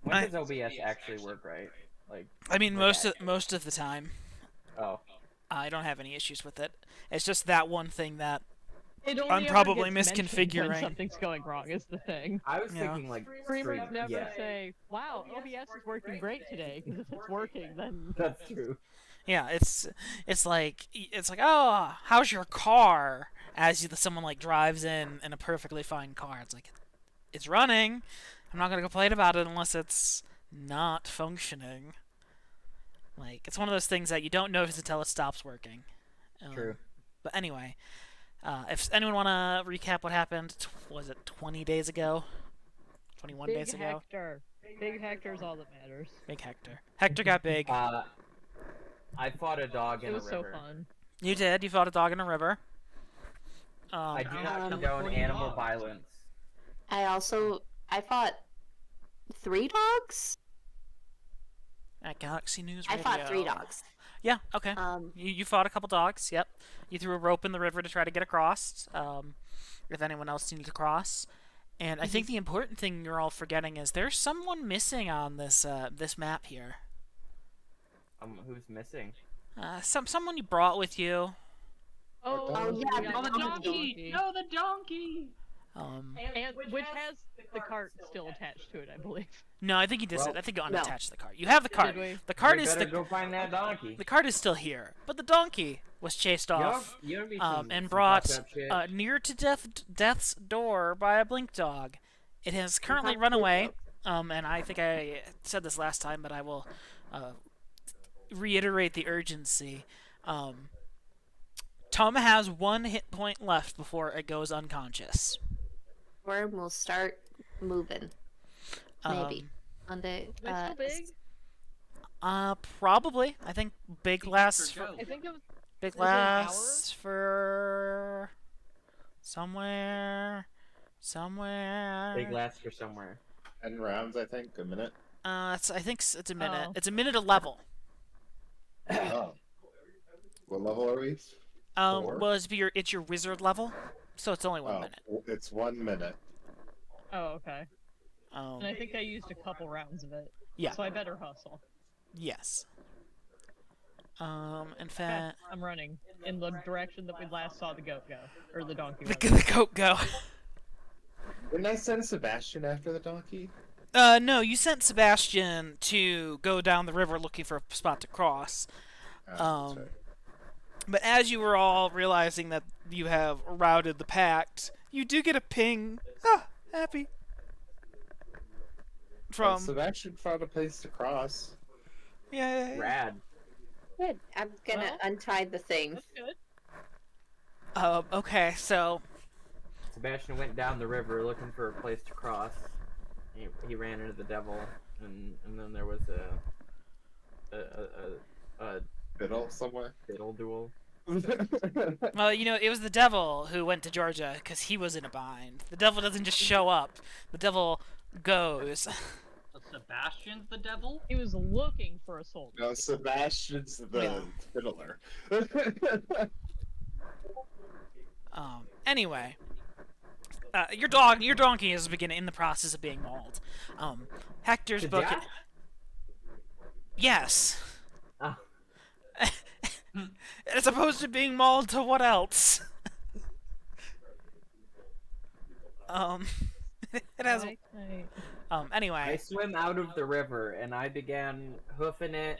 When does OBS actually work right? I mean, like most of the time, Oh, I don't have any issues with it. It's just that one thing that It only I'm ever probably gets mentioned when misconfiguring. something's going wrong is the thing. I was Yeah. thinking like Streamers stream. never Yeah, say, "Wow, OBS is working great today," because if it's working, then that's true. Yeah, it's like oh, how's your car? As someone like drives in a perfectly fine car, it's like it's running. I'm not gonna complain about it unless it's not functioning. Like it's one of those things that you don't notice until it stops working. True. But anyway, if anyone wanna recap what happened, was it 20 days ago? 21 days Big ago? Hector. Big Hector is all that matters. Big Hector. Hector got big. I fought a dog in It a was so river. fun. You did. You fought a dog in a river. I do not condone California animal dogs. violence. I fought 3 dogs? At Galaxy News I Radio. fought 3 dogs. Yeah, okay. Um, You fought a couple dogs, yep. You threw a rope in the river to try to get across, if anyone else needed to cross. And I think the important thing you're all forgetting is there's someone missing on this map here. Who's missing? Someone you brought with you. Oh, yeah, we Oh, got the donkey! No, the donkey! And which has the cart still attached to it, I believe. No, I think you Well, I think you no. unattached the cart. You have the cart. Did we? The cart We is better go find that donkey. the cart is still here, but the donkey was chased off. You know me some And some brought fucked up shit. near to death's door by a blink dog. It has currently run away. And I think I said this last time, but I will reiterate the urgency. Tom has 1 hit point left before it goes unconscious. Worm will start moving. Maybe. Monday. Is it still big? Probably. I think big lasts Joe. I think it was. big Was it an hour? lasts for somewhere. Big last for somewhere. 10 rounds, I think, a minute. I think it's a minute. Oh. It's a minute a level. Oh. What level are we? 4? Well, it's your wizard level, so it's only 1 Oh, minute. it's 1 minute. Oh, okay. Um, And I think I used a couple rounds of it. yeah. So I better hustle. Yes. In Okay, fact, I'm running in the direction that we last saw the goat go, or the donkey. the rather. goat go. Didn't I send Sebastian after the donkey? No, you sent Sebastian to go down the river looking for a spot to cross. That's Um, right. But as you were all realizing that you have routed the pact, you do get a ping. Ah, happy. Well, From Sebastian found a place to cross. yeah. Rad. Good. I'm gonna Well, untie the thing. That's good. Okay, so Sebastian went down the river looking for a place to cross. He ran into the devil, and then there was a Fiddle somewhere. fiddle duel. well, it was the devil who went to Georgia because he was in a bind. The devil doesn't just show up; the devil goes. Sebastian's the devil? He was looking for a soldier. No, Sebastian's the Yeah. fiddler. Anyway, your donkey is in the process of being mauled. Hector's Did book. that? Yes. Oh. As opposed to being mauled to what else? It has. I Anyway. swim out of the river and I began hoofing it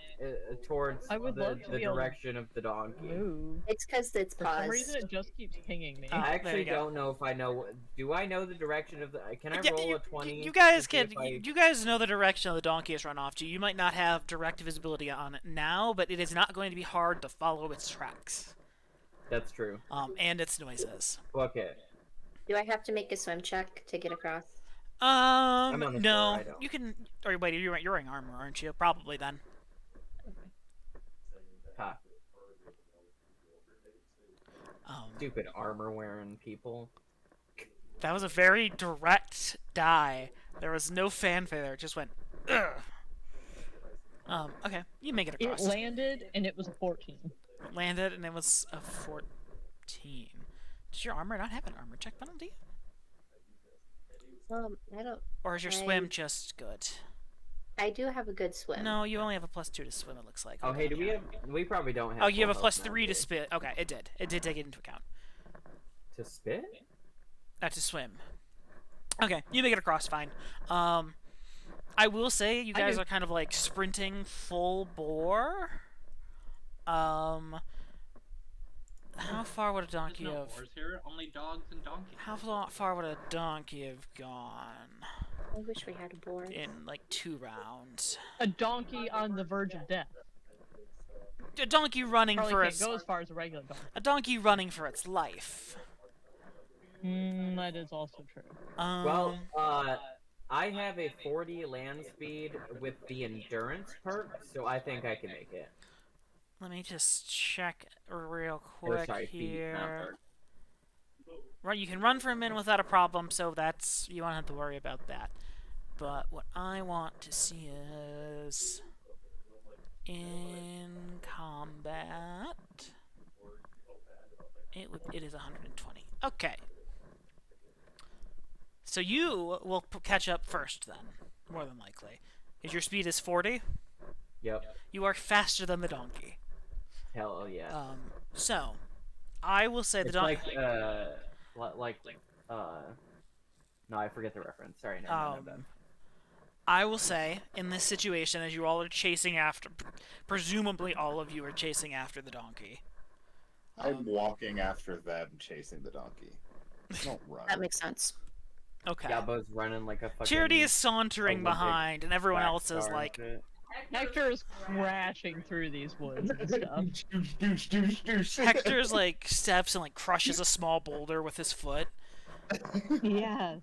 towards I would love to the be able to direction of the donkey. Move. It's because it's For some paused. reason, it just keeps pinging me. Oh. I there actually you go. don't know if I know. Do I know the direction of the? Can I Yeah, roll a 20? You guys to see can. if I- You guys know the direction of the donkey has run off to. You might not have direct visibility on it now, but it is not going to be hard to follow its tracks. That's true. And its noises. Okay. Do I have to make a swim check to get across? on the No. floor, I don't. You can. Or wait, you're wearing armor, aren't you? Probably then. Ha. Stupid armor wearing people. That was a very direct die. There was no fanfare there. It just went. Ugh. Okay, you make it It across. landed, and it was a 14. Landed, and it was a 14. Does your armor not have an armor check penalty? I don't. Or is your I- swim just good? I do have a good swim. No, you only have a +2 to swim. It looks like. Oh, Hold hey, on. do we have? We probably don't have. Oh, you have a full health now, +3 do to we? spit. Okay, it did. It did take it into account. To spit? To swim. Okay, you make it across fine. I will say you I guys do. are kind of like sprinting full bore. How far would a There's donkey no have? horse here, only dogs and donkeys. Far would a donkey have gone I wish we had a boar. in like 2 rounds? A donkey on the verge of death. A donkey running Probably for can't its go as far as a regular donkey. a donkey running for its life. That is also true. Well, I have a 40 land speed with the endurance perk, so I think I can make it. Let me just check real Or quick sorry, feet, not here. perk. Right, you can run for a minute without a problem, so that's you won't have to worry about that. But what I want to see is in combat. It is 120. Okay. So you will catch up first then, more than likely. Is your speed is 40? Yep. You are faster than the donkey. Hell yeah. So I will say the It's donkey. No, I forget the reference. Sorry, never mind, I'm done. I will say, in this situation, as you all are chasing after, presumably all of you are chasing after the donkey. I'm walking after them, chasing the donkey. Don't run. That makes sense. Okay. Yabo's running like a fucking. Charity is sauntering Olympic behind, and everyone track else is star like, and shit. Hector is crashing through these woods and stuff. Hector's like steps and like crushes a small boulder with his foot. Yes.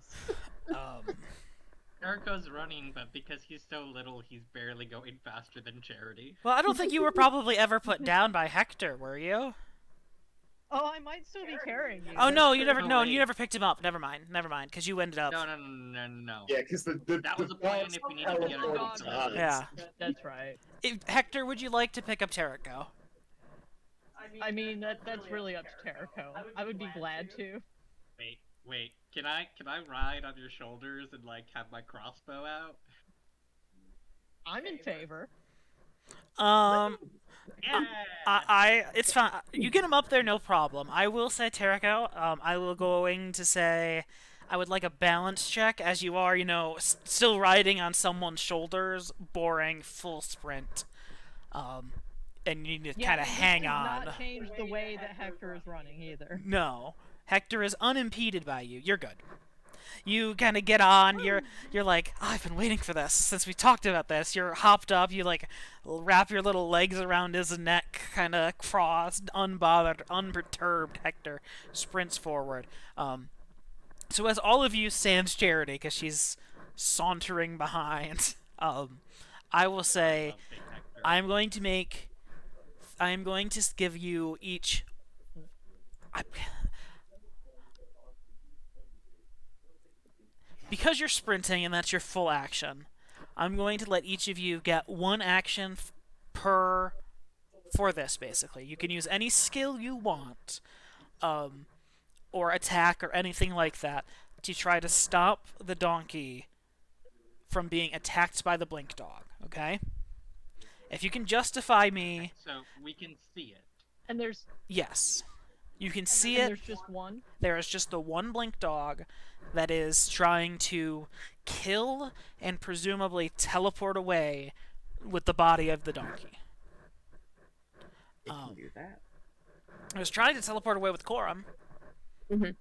Jericho's running, but because he's so little, he's barely going faster than Charity. Well, I don't think you were probably ever put down by Hector, were you? Oh, I might still be carrying you. Oh no, you That's never. No, No, wait. you never picked him up. Never mind, because you ended up. No. Yeah, because the That was a plan if we needed to get a dog. dog. Yeah. That's right. Hector, would you like to pick up Terrico? I mean, that's really up to Terrico. I would be glad to. Wait. Can I ride on your shoulders and like have my crossbow out? I'm in favor. Yeah. It's fine. You get him up there, no problem. I will say, Terrico, I will going to say, I would like a balance check, as you are, still riding on someone's shoulders, boring, full sprint. And you need to kind of hang This does on. not change the way that Hector is running either. No. Hector is unimpeded by you. You're good. You kind of get on. You're like, oh, I've been waiting for this since we talked about this. You're hopped up. You like wrap your little legs around his neck, kind of crossed, unbothered, unperturbed. Hector sprints forward. So as all of you sans Charity, because she's sauntering behind, I will say, Love Big Hector. I'm going to give you each. Because you're sprinting and that's your full action, I'm going to let each of you get one action for this, basically. You can use any skill you want, or attack or anything like that, to try to stop the donkey from being attacked by the blink dog, okay? If you can justify me, So we can see it. And there's yes. You can see and it. there's just one. There is just the one blink dog that is trying to kill and presumably teleport away with the body of the donkey. It can do that. I was trying to teleport away with Corum. Mhm.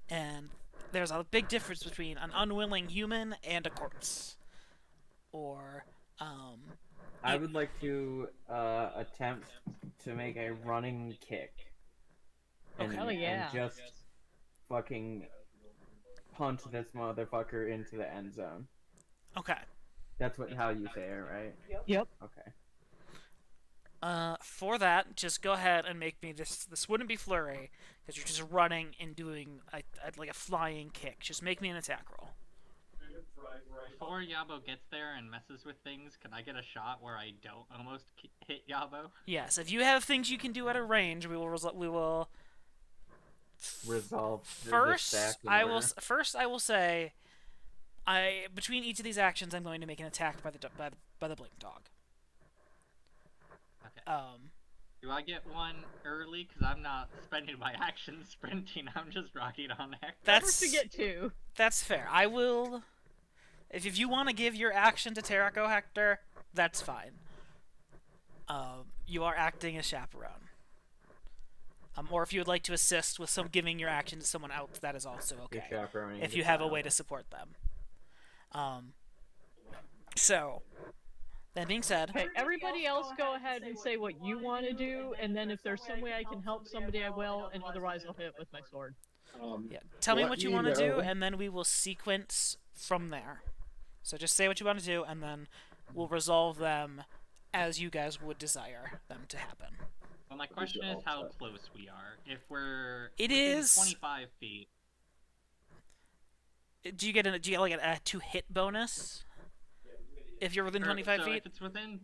And there's a big difference between an unwilling human and a corpse. Or, I would like to attempt to make a running kick. And, Hell yeah. and just fucking punch this motherfucker into the end zone. okay. That's how you say it, right? Yep. Okay. For that, just go ahead and make me this. This wouldn't be flurry, because you're just running and doing like a flying kick. Just make me an attack roll. Before Yabo gets there and messes with things, can I get a shot where I don't almost hit Yabo? Yes, if you have things you can do at a range, we will Resolve the First, stack in I will. order. First, I will say, between each of these actions, I'm going to make an attack by the blink dog. Okay. Do I get one early? Because I'm not spending my action sprinting. I'm just rocking on Hector. That's to get 2. That's fair. I will. If you want to give your action to Terrico, Hector, that's fine. You are acting as chaperone. Or if you would like to assist with giving your action to someone else, that is also okay. You're chaperoning If the you have a child. way to support them. So, that being said, Okay, everybody else go ahead and say what you want to do, and then if there's some way I can help somebody, I will, and otherwise I'll hit with my sword. yeah, tell me Let what you me want to do, know. and then we will sequence from there. So just say what you want to do, and then we'll resolve them as you guys would desire them to happen. Well, my question is how close we are. If we're It within is- 25 feet. Do you get like a 2-hit bonus if you're within or- 25 so feet? If it's within.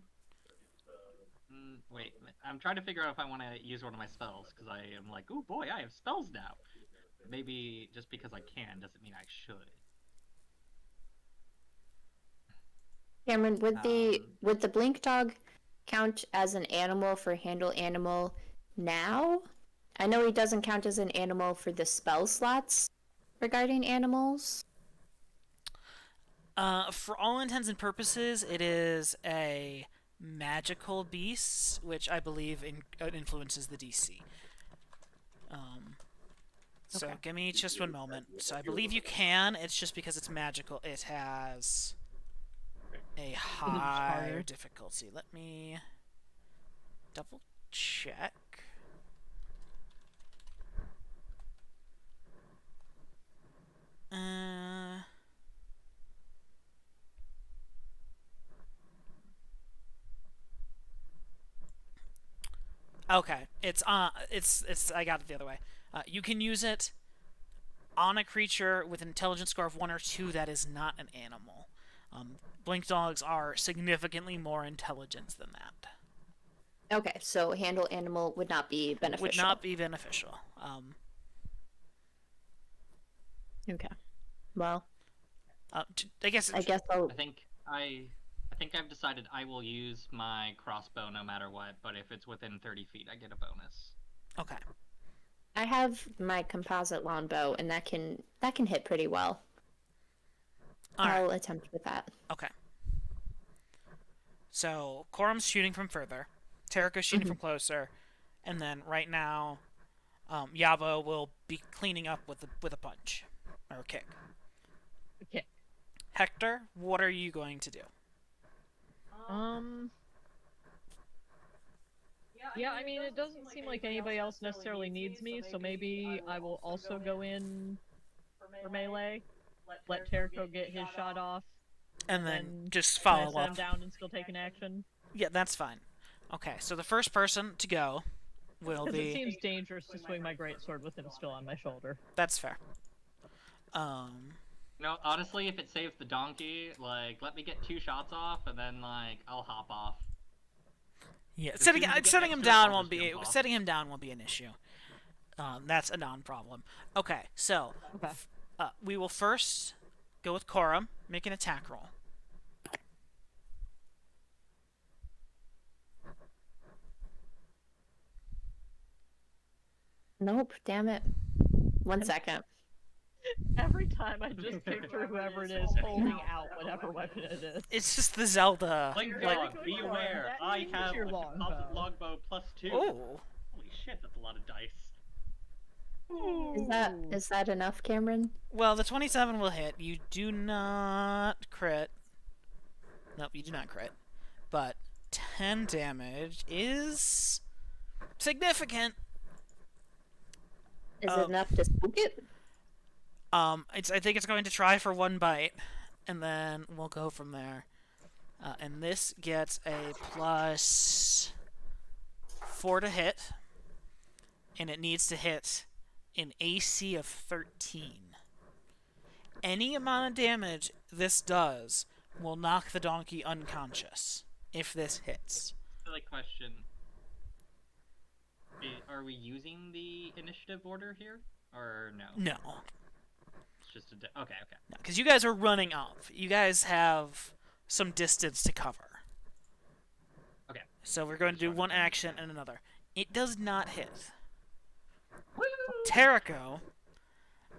Wait, I'm trying to figure out if I want to use one of my spells because I am like, oh boy, I have spells now. Maybe just because I can doesn't mean I should. Cameron, would the blink dog count as an animal for handle animal now? I know he doesn't count as an animal for the spell slots regarding animals. For all intents and purposes, it is a magical beast, which I believe influences the DC. So Okay. give me just one moment. So I believe you can. It's just because it's magical. It has a higher higher. difficulty. Let me double check. Okay, it's I got it the other way. You can use it on a creature with an intelligence score of 1 or 2 that is not an animal. Blink dogs are significantly more intelligent than that. Okay, so handle animal would not be beneficial. Would not be beneficial. Okay. Well, I guess. I guess I'll. I think I've decided I will use my crossbow no matter what. But if it's within 30 feet, I get a bonus. Okay. I have my composite longbow, and that can hit pretty well. All right. I'll attempt with that. Okay. So Korum's shooting from further, Terrico's shooting from closer, and then right now, Yabo will be cleaning up with a punch or a kick. Okay. Hector, what are you going to do? Yeah, I mean, it doesn't seem like anybody else necessarily needs me, so maybe I will also go in for melee, let Terrico get his shot off, And then and just can I follow set him up. down and still take an action. Yeah, that's fine. Okay, so the first person to go will Because it be. seems dangerous to swing my greatsword with him still on my shoulder. That's fair. No, honestly, if it saves the donkey, like, let me get 2 shots off, and then, like, I'll hop off. Yeah, As soon as you get setting him next to it, down I'll won't just be jump off. setting him down won't be an issue. That's a non-problem. Okay, so Okay. we will first go with Korum, make an attack roll. Nope, damn it. 1 second. Every time I just picture whoever it is holding out whatever weapon it is. It's just the Zelda. Blink Like- dog, be aware, That I means have your a composite longbow. longbow +2. Oh, Holy shit, that's a lot of dice. Is that enough, Cameron? well, the 27 will hit. You do not crit. Nope, you do not crit. But 10 damage is significant. Is Oh. it enough to spook it? I think it's going to try for 1 bite, and then we'll go from there. And this gets a +4 to hit, and it needs to hit an AC of 13. Any amount of damage this does will knock the donkey unconscious if this hits. Silly question. Are we using the initiative order here? Or no? No. just a okay. Because you guys are running up. You guys have some distance to cover. Okay. So we're going to do Just one running. action and another. It does not hit. Terrico,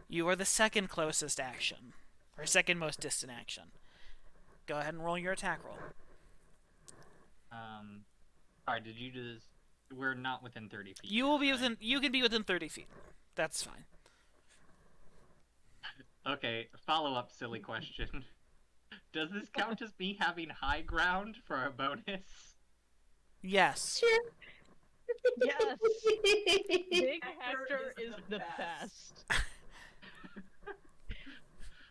you are the second closest action. Or second most distant action. Go ahead and roll your attack roll. Sorry, did you just? We're not within 30 feet. You will be right? within. You can be within 30 feet. That's fine. Okay, follow-up silly question. Does this count as me having high ground for a bonus? Yes. Sure. Yes. Big Hector is the best.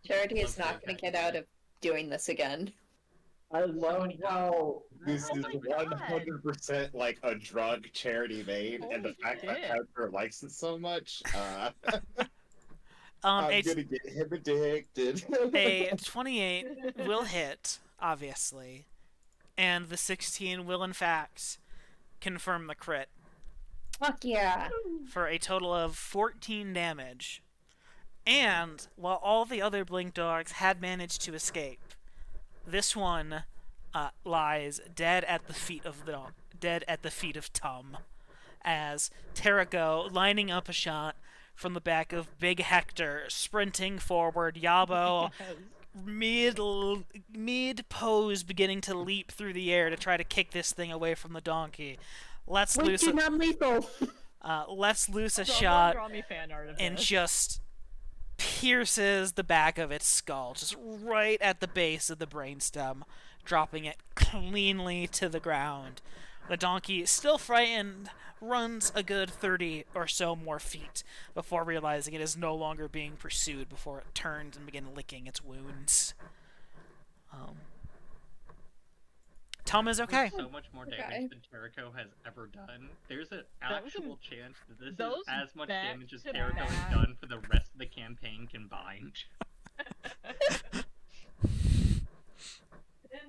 Charity is Okay, not going to okay. get out of doing this again. I love how this Oh is my God. 100% like a drug Charity made, and the Holy fact that shit. Hector likes it so much, I'm A, gonna get him addicted. a 28 will hit, obviously, and the 16 will in fact confirm the crit Fuck yeah. for a total of 14 damage. And while all the other Blink Dogs had managed to escape, this one lies dead at the feet of Tum, as Terrico lining up a shot from the back of Big Hector, sprinting forward. Yabo mid pose, beginning to leap through the air to try to kick this thing away from the donkey. Let's Wait, loose do non-lethal. a Someone shot draw me fan art of and this. just pierces the back of its skull, just right at the base of the brainstem, dropping it cleanly to the ground. The donkey, still frightened, runs a good 30 or so more feet before realizing it is no longer being pursued before it turns and begins licking its wounds. Tum is okay. So much more damage Okay. than Terrico has ever done. There's an That was actual chance that this is those as much damage as back-to-back- Terrico has done for the rest of the campaign combined.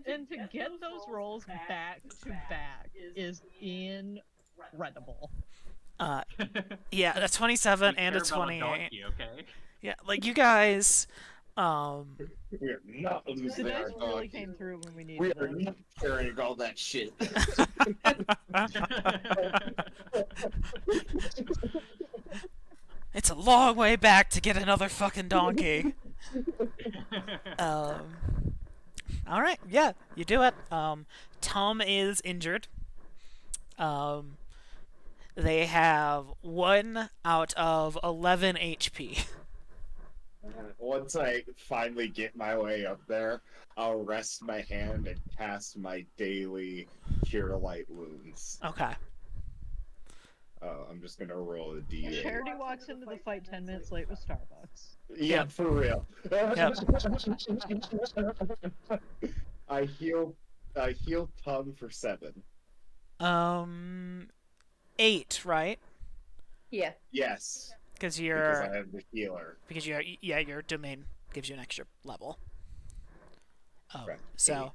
And to get those rolls back to back is incredible. Yeah, a 27 We and a care about 28. donkey, okay? Yeah, like you guys, We're not The losing dice our really donkey. came through when we We needed are them. not carrying all that shit. it's a long way back to get another fucking donkey. All right, yeah, you do it. Tom is injured. They have 1 out of 11 HP. Once I finally get my way up there, I'll rest my hand and cast my daily Cure Light Wounds. Okay. I'm just gonna roll a D8. Charity walks into the fight 10 minutes late with Starbucks. Yeah, Yep. for real. Yep. I heal Tum for 7. 8, right? Yeah. Yes, Because because you're I have the healer. your domain gives you an extra level. Correct. So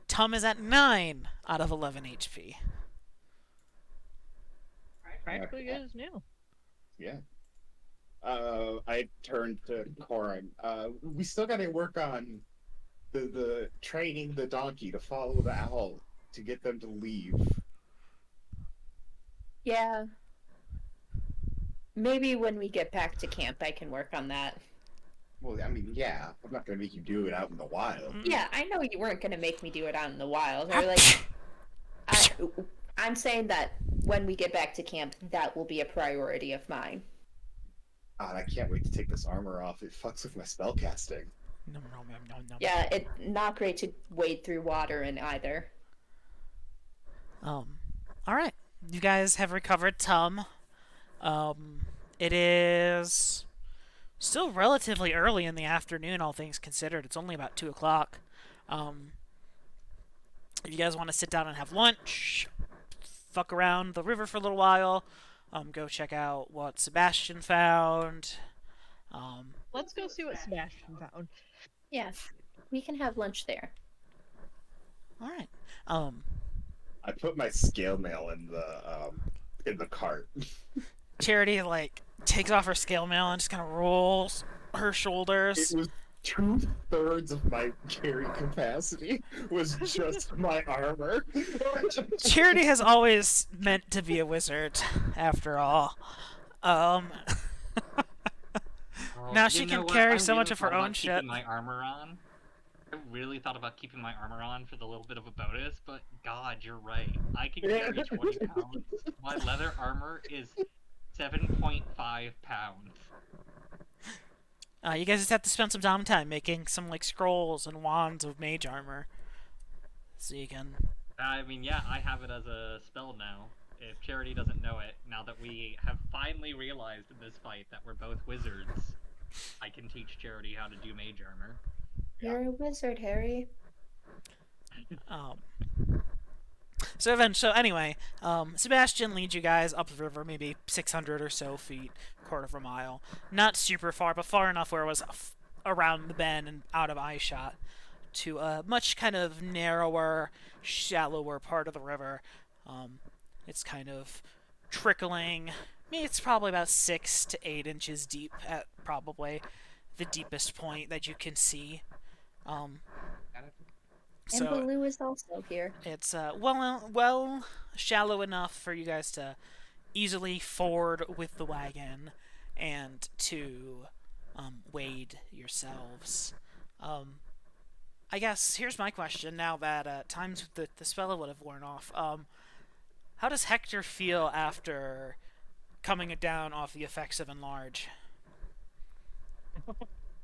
Tum is at 9 out of 11 HP. Practically good as new. Yeah. I turned to Corin. We still got to work on the training the donkey to follow the owl to get them to leave. Yeah. Maybe when we get back to camp, I can work on that. Well, I mean, yeah, I'm not gonna make you do it out in the wild. Yeah, I know you weren't gonna make me do it out in the wild. Or like, I'm saying that when we get back to camp, that will be a priority of mine. God, I can't wait to take this armor off. It fucks with my spell casting. No. Yeah, it's not great to wade through water in either. All right. You guys have recovered Tum. It is still relatively early in the afternoon, all things considered. It's only about 2 o'clock. If you guys want to sit down and have lunch, fuck around the river for a little while, go check out what Sebastian found. Let's go see what Sebastian found. Yeah, we can have lunch there. All right. I put my scale mail in the cart. Charity like takes off her scale mail and just kind of rolls her shoulders. It was 2/3 of my carry capacity was just my armor. Charity has always meant to be a wizard, after all. Um, Well, Now you she know can what? carry I so really much of her thought about own keeping shit. My armor on. I really thought about keeping my armor on for the little bit of a bonus, but God, you're right. I can carry 20 pounds. My leather armor is 7.5 pounds. You guys just have to spend some downtime making some like scrolls and wands of mage armor, so you can. I mean, yeah, I have it as a spell now. If Charity doesn't know it, now that we have finally realized in this fight that we're both wizards, I can teach Charity how to do mage armor. You're a wizard, Harry. So anyway, Sebastian leads you guys up the river, maybe 600 or so feet, quarter of a mile. Not super far, but far enough where it was around the bend and out of eye shot, to a much kind of narrower, shallower part of the river. It's kind of trickling. I mean, it's probably about 6 to 8 inches deep at probably the deepest point that you can see. And So Baloo is also here. it's well shallow enough for you guys to easily ford with the wagon and to wade yourselves. I guess here's my question now that times with the spell would have worn off. How does Hector feel after coming down off the effects of Enlarge?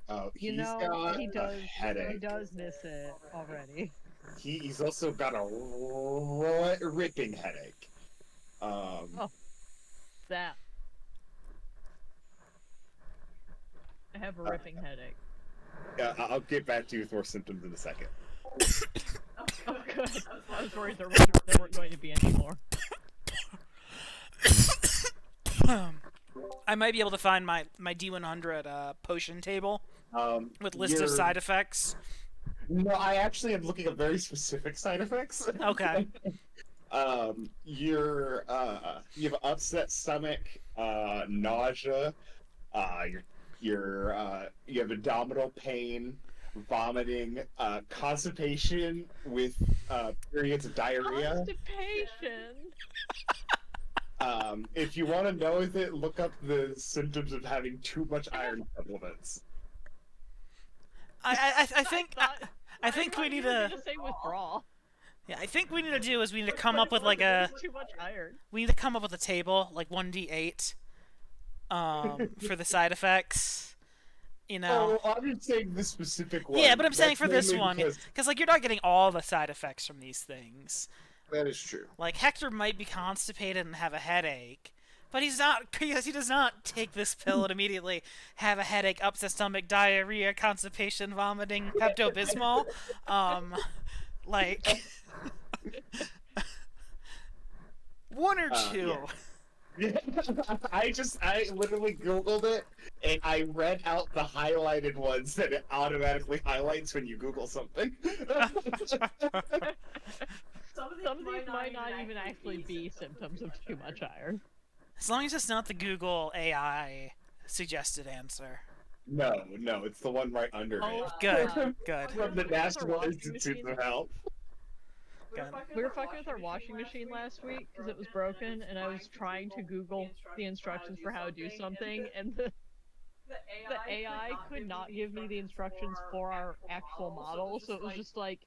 Oh, You he's know, got he a does. He headache. does miss it already. He's also got a ripping headache. That. I have a ripping headache. Yeah, I'll get back to you with more symptoms in a second. Oh, good. I was worried there weren't going to be any more. I might be able to find my D100 potion table with list of you're- side effects. No, I actually am looking at very specific side effects. Okay. You have upset stomach, nausea, you have abdominal pain, vomiting, constipation with periods of diarrhea. Constipation. If you want to know it, look up the symptoms of having too much iron supplements. I think I think we need You were to. gonna say withdrawal. Yeah, I think we need to do is we need to come up with like a. Too much iron. We need to come up with a table like 1d8, for the side effects. You know. Oh, I'm just saying this specific one. Yeah, but I'm saying That's for this mainly one, because- because like you're not getting all the side effects from these things. That is true. Like Hector might be constipated and have a headache, but he's not, because he does not take this pill and immediately have a headache, upset stomach, diarrhea, constipation, vomiting, Pepto-Bismol. Like one or two. yeah. Yeah, I literally Googled it, and I read out the highlighted ones that it automatically highlights when you Google something. Some of these might not even actually be symptoms of too much iron. As long as it's not the Google AI suggested answer. No, it's the one right under Oh, it. Good, good. From the With our National washing Institute machine? of Health. Good. We were fucking with our washing machine last week because it was broken, and I was trying to Google the instructions for how to do something, and the AI could not give me the instructions for our actual model, so it was just like,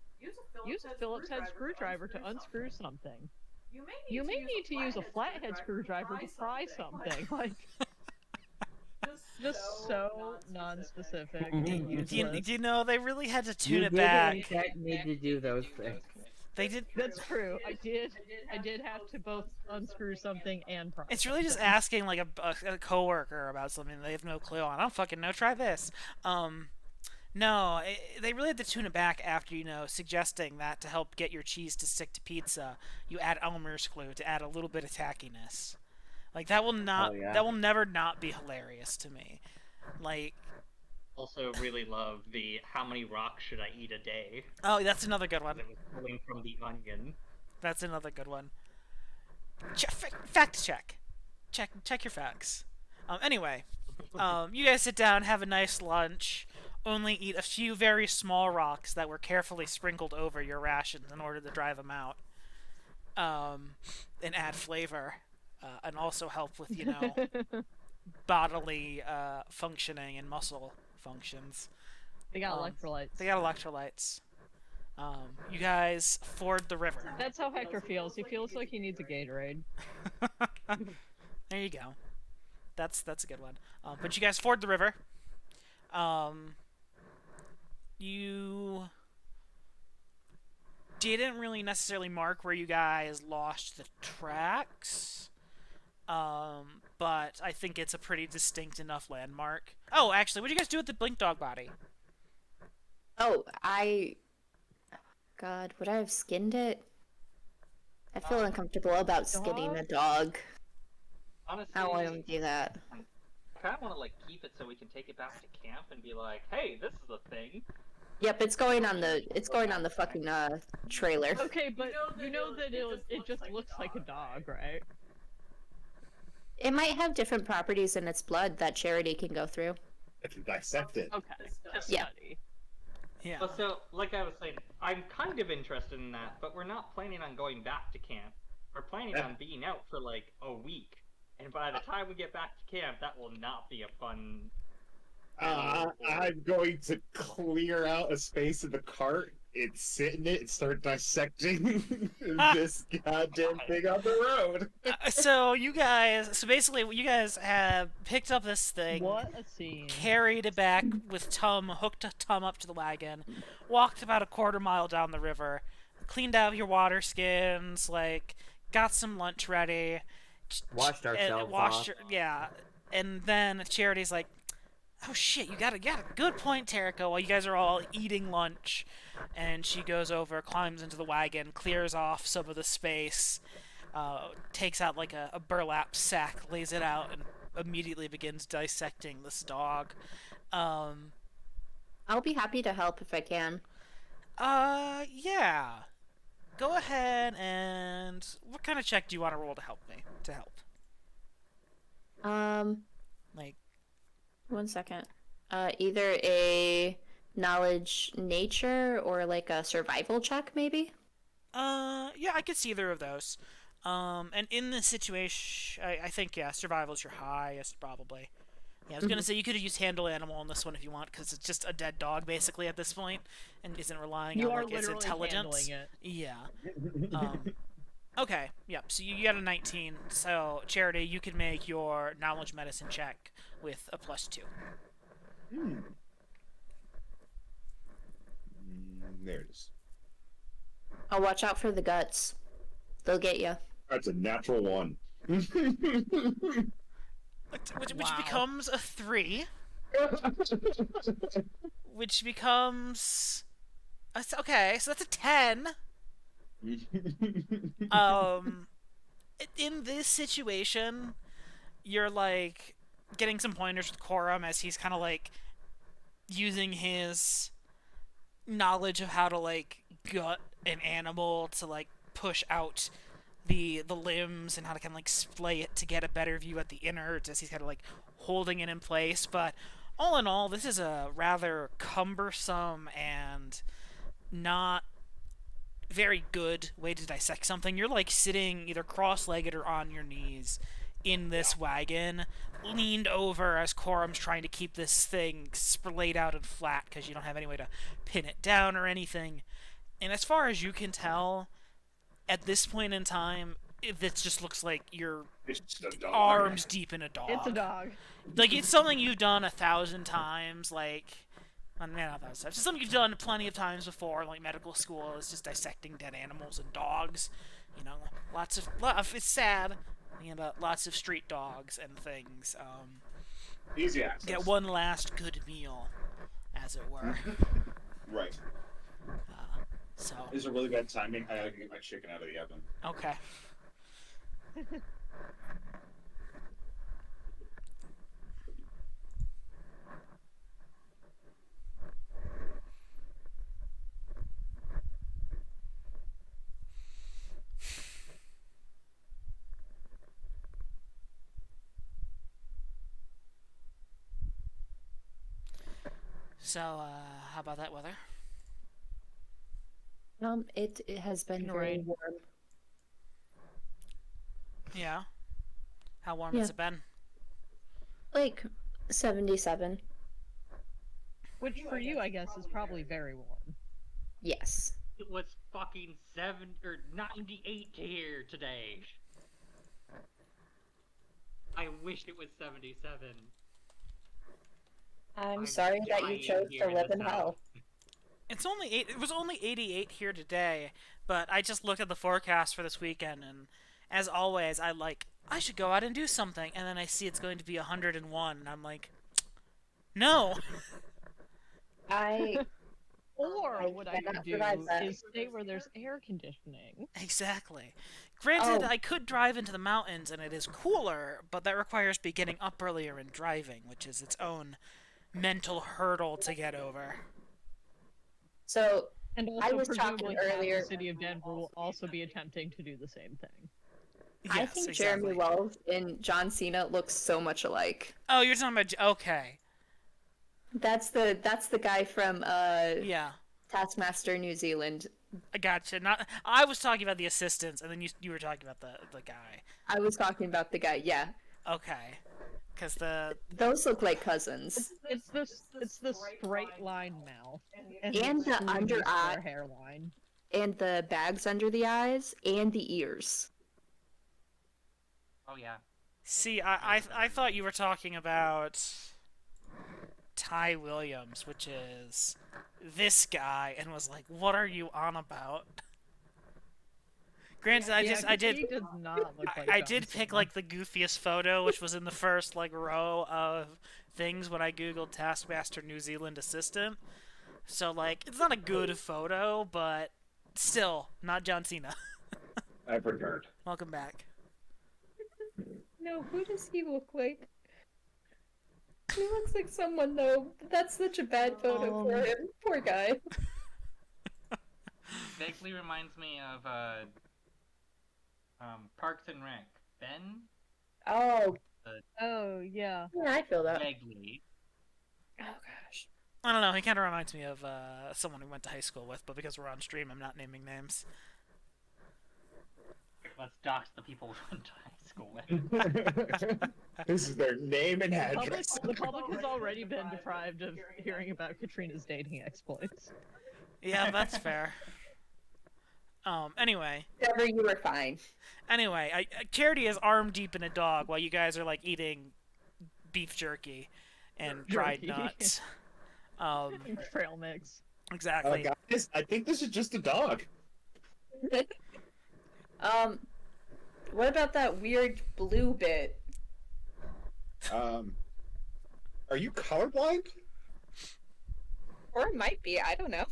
use a Phillips head screwdriver to unscrew something. You may need to use a flathead screwdriver to pry something. Like, just so non-specific and Do you, useless. do you know they really had to tune You it did back? in fact need to do those things. They did. That's true. I did have to both unscrew something and pry. It's really just asking like a coworker about something they have no clue on. I don't fucking know. Try this. No, they really had to tune it back after, suggesting that to help get your cheese to stick to pizza, you add Elmer's glue to add a little bit of tackiness. Like that will not, Oh, yeah. that will never not be hilarious to me. Like, Also, really love the how many rocks should I eat a day? oh, that's another good one. That was pulling from the onion. That's another good one. Fact check. Check your facts. Anyway, You guys sit down, have a nice lunch, only eat a few very small rocks that were carefully sprinkled over your rations in order to dry them out, and add flavor, and also help with, bodily functioning and muscle functions. They got electrolytes. They got electrolytes. You guys ford the river. That's how Hector feels. He feels like he needs a Gatorade. There you go. That's a good one. But you guys ford the river. You didn't really necessarily mark where you guys lost the tracks. But I think it's a pretty distinct enough landmark. Oh, actually, what did you guys do with the blink dog body? Oh, God, would I have skinned it? I feel uncomfortable about skinning the dog. Honestly, I don't want to do that. I kind of want to like keep it so we can take it back to camp and be like, "Hey, this is a thing." Yep, it's going on the fucking trailer. Okay, but you know that it just looks like a dog, right? It might have different properties in its blood that Charity can go through. I can dissect it. Okay, to Yeah. study. Yeah. But so, like I was saying, I'm kind of interested in that, but we're not planning on going back to camp. We're planning on being out for like a week, and by the time we get back to camp, that will not be a fun. I'm going to clear out a space in the cart and sit in it and start dissecting this goddamn thing on the road. So basically you guys have picked up this thing, What a scene. carried it back with Tum, hooked Tum up to the wagon, walked about a quarter mile down the river, cleaned out your water skins, like got some lunch ready, Washed ourselves off. yeah, and then Charity's like, "Oh shit, you got a good point, Terrico." While you guys are all eating lunch, and she goes over, climbs into the wagon, clears off some of the space, takes out like a burlap sack, lays it out, and immediately begins dissecting this dog. I'll be happy to help if I can. Yeah. Go ahead and what kind of check do you want to roll to help me? To help. Like, One second. Either a knowledge nature or like a survival check, maybe? yeah, I could see either of those. And in this situation, I think, yeah, survival's your highest, probably. Yeah, I was gonna say you could have used handle animal on this one if you want, because it's just a dead dog, basically, at this point, and isn't relying You on, are like, its literally intelligence. handling it. Yeah. Okay, yep, so you got a 19, so, Charity, you can make your knowledge medicine check with a +2. There it is. I'll watch out for the guts. They'll get you. That's a natural one. Which Wow. becomes a 3, which becomes... Okay, so that's a 10. In this situation, you're, like, getting some pointers with Corum as he's kind of, like, using his knowledge of how to, like, gut an animal to, like, push out the limbs and how to kind of, like, splay it to get a better view at the innards as he's kind of, like, holding it in place. But all in all, this is a rather cumbersome and not very good way to dissect something. You're, like, sitting either cross-legged or on your knees in this wagon, leaned over as Corum's trying to keep this thing splayed out and flat because you don't have any way to pin it down or anything. And as far as you can tell, at this point in time, it just looks like you're It's just a dog. arms deep in a dog. It's a dog. Like, it's something you've done 1,000 times, like... Not 1,000 times. It's something you've done plenty of times before, like medical school, is just dissecting dead animals and dogs. You know, lots of... It's sad, but lots of street dogs and things. Easy access. Get one last good meal, as it were. Right. So, This is a really bad timing. I gotta get my chicken out of the oven. okay. So, how about that weather? It has been very Rain. warm. Yeah. How warm Yeah. has it been? Like 77. Which for you, I guess, is probably very warm. Yes. It was fucking 98 here today. I wish it was 77. I'm sorry that you dying chose here to live the in hell. South. It's only it was only 88 here today, but I just looked at the forecast for this weekend, and as always, I should go out and do something, and then I see it's going to be 101, and I'm like, no. I Or I what I could cannot do provide that. is stay where there's air conditioning. Exactly. Granted, Oh. I could drive into the mountains, and it is cooler, but that requires me getting up earlier and driving, which is its own mental hurdle to get over. so And I also, was talking presumably, half earlier- the city of Denver will also be attempting to do the same thing. I Yes, think exactly. Jeremy Wells and John Cena look so much alike. Oh, you're talking about okay. That's the guy from Yeah. Taskmaster New Zealand. I gotcha. Not I was talking about the assistants, and then you were talking about the guy. I was talking about the guy. Yeah, Okay, because those look like cousins. It's the straight line mouth And the the extremely under square eye. hairline. And the bags under the eyes and the ears. Oh yeah. see, I thought you were talking about Ty Williams, which is this guy, and was like, what are you on about? Granted, I did. He does not look like I John did pick Cena. like the goofiest photo, which was in the first like row of things when I googled Taskmaster New Zealand assistant. So like, it's not a good photo, but still not John Cena. I've returned. Welcome back. No, who does he look like? He looks like someone though. That's such a bad photo for him. Poor guy. Vaguely reminds me of Parks and Rec. Ben? Oh, Oh yeah. yeah, I feel that. Vaguely. Oh gosh. I don't know. He kind of reminds me of someone we went to high school with, but because we're on stream, I'm not naming names. Let's dox the people we went to high school with. This is their name and The address. public has already been deprived of hearing about Katrina's dating exploits. Yeah, that's fair. Anyway, Trevor, you were fine. Charity is arm deep in a dog while you guys are like eating beef jerky and dried Jerky. nuts. Trail mix. Exactly. Guys, I think this is just a dog. What about that weird blue bit? Are you colorblind? Or it might be, I don't know.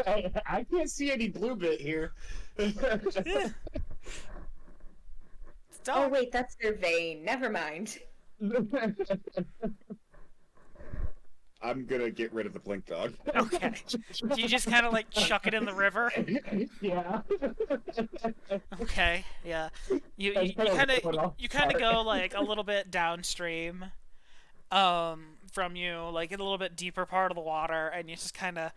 I can't see any blue bit here. Yeah. Oh wait, that's their vein. Never mind. I'm gonna get rid of the blink dog. Okay. You just kind of like chuck it in the river. Yeah. Okay. Yeah. You kind of go like a little bit downstream, from you, like in a little bit deeper part of the water, and you just kind of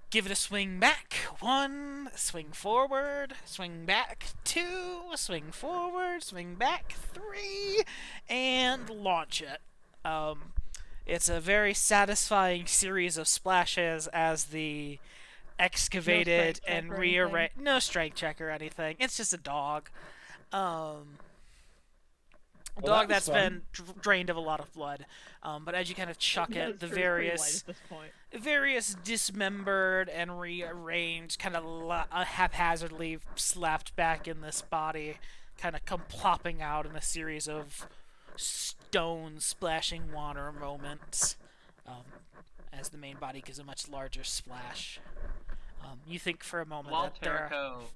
give it a swing back. 1, swing forward, swing back. 2, swing forward, swing back. 3, and launch it. It's a very satisfying series of splashes as the excavated strength check and or rearranged. No strength check or anything. It's just a dog. A that dog was that's fun. been drained of a lot of blood. But as you kind of chuck Yeah, it, the it's pretty light various at this point. various dismembered and rearranged, kind of haphazardly slapped back in this body, kind of come plopping out in a series of stone splashing water moments, as the main body gives a much larger splash. You think for a moment While that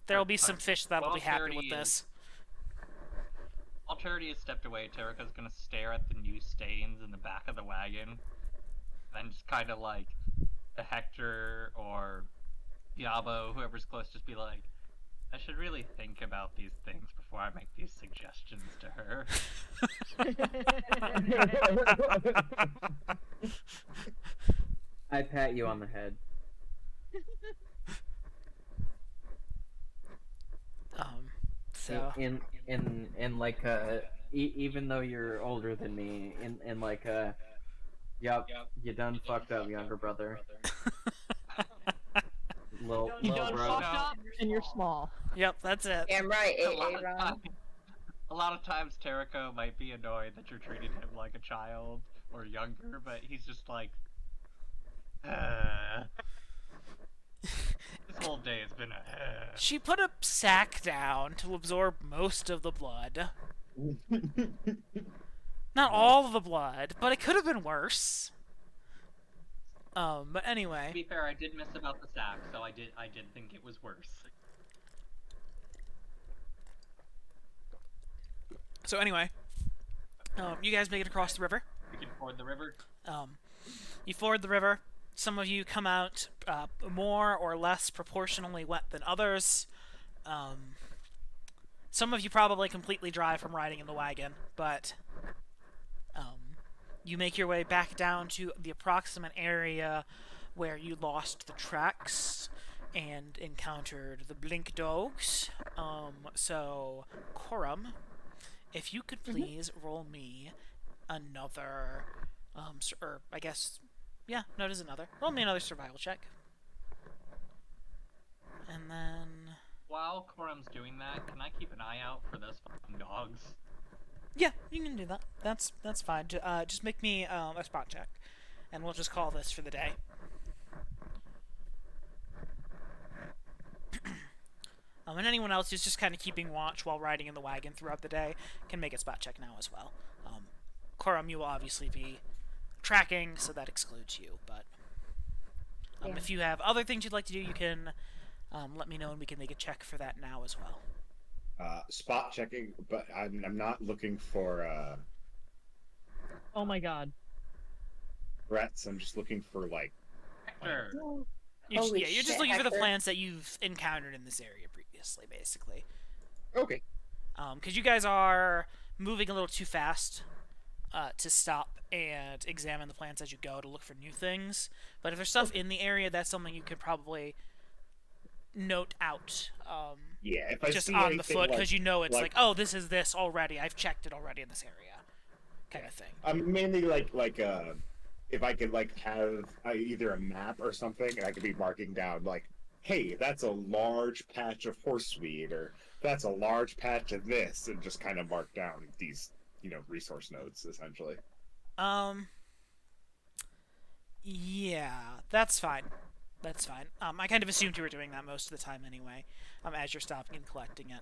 there'll be some fish that'll be happy with this. While Charity is stepped away, Terrica's gonna stare at the new stains in the back of the wagon, and just kind of like, to Hector or Diabo, whoever's close, just be like, I should really think about these things before I make these suggestions to her. I pat you on the head. So In like even though you're older than me, in like yep, you done fucked up, younger brother. Little You little done bro. fucked up, and you're small. yep, that's it. Damn right, A lot of times Terrico might be annoyed that you're treating him like a child or younger, but he's just like, this whole day has been a. She put a sack down to absorb most of the blood. Not all of the blood, but it could have been worse. But To anyway. be fair, I did miss about the sack, so I did think it was worse. So anyway, you guys make it across the river. We can ford the river. You ford the river. Some of you come out more or less proportionally wet than others. Some of you probably completely dry from riding in the wagon, but you make your way back down to the approximate area where you lost the tracks and encountered the blink dogs. So, Corum, if you could please roll me another, or I guess, yeah, no, it is another. Roll me another survival check. And then, While Corum's doing that, can I keep an eye out for those fucking dogs? yeah, you can do that. That's fine. Just make me a spot check, and we'll just call this for the day. And anyone else who's just kind of keeping watch while riding in the wagon throughout the day can make a spot check now as well. Corum, you will obviously be tracking, so that excludes you. But if you have other things you'd like to do, you can let me know, and we can make a check for that now as well. Spot checking, but I'm not looking for Oh my god. threats. I'm just looking for like. Hector! Holy You're just shit, looking for the Hector. plants that you've encountered in this area previously, basically. Okay. Because you guys are moving a little too fast to stop and examine the plants as you go to look for new things. But if there's stuff in the area, that's something you could probably note out. Yeah, if I Just see on the anything foot, because like, you know it's like- like, oh, this is this already. I've checked it already in this area, kind of thing. I'm mainly like if I could like have either a map or something, and I could be marking down like, hey, that's a large patch of horseweed, or that's a large patch of this, and just kind of mark down these, resource nodes essentially. Yeah, that's fine. That's fine. I kind of assumed you were doing that most of the time anyway, as you're stopping and collecting it.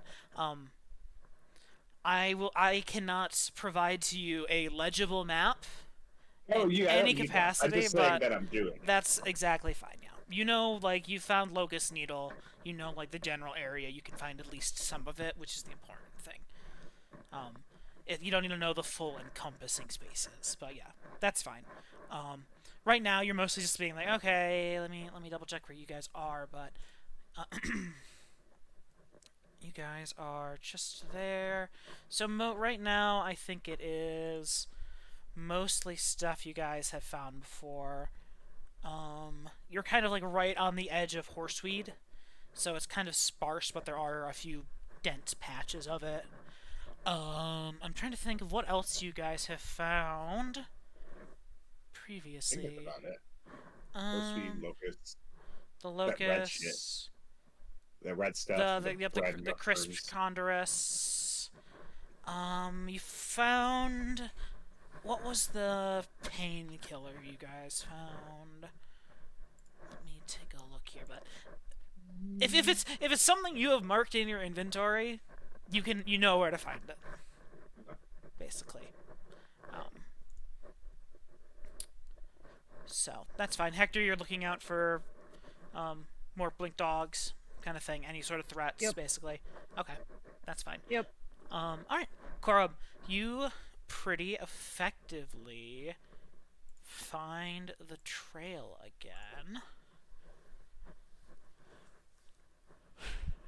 I cannot provide to you a legible map in any capacity, I'm just saying but that I'm doing. that's exactly fine, yeah. You know, like, you found Locust Needle, you know, like, the general area, you can find at least some of it, which is the important thing. You don't need to know the full encompassing spaces, but yeah, that's fine. Right now, you're mostly just being like, okay, let me double check where you guys are, but you guys are just there. So right now, I think it is mostly stuff you guys have found before. You're kind of like right on the edge of Horseweed, so it's kind of sparse, but there are a few dense patches of it. I'm trying to think of what else you guys have found previously. Think about it. Horseweed, locusts, The that red shit. locusts, the red stuff, the crisp condorus. You found, what was the painkiller you guys found? Let me take a look here. But if it's something you have marked in your inventory, you know where to find it. Basically. So that's fine. Hector, you're looking out for more blink dogs, kind of thing. Any sort of threats, Yep. basically. Okay, that's fine. Yep. All right, Korub, you pretty effectively find the trail again.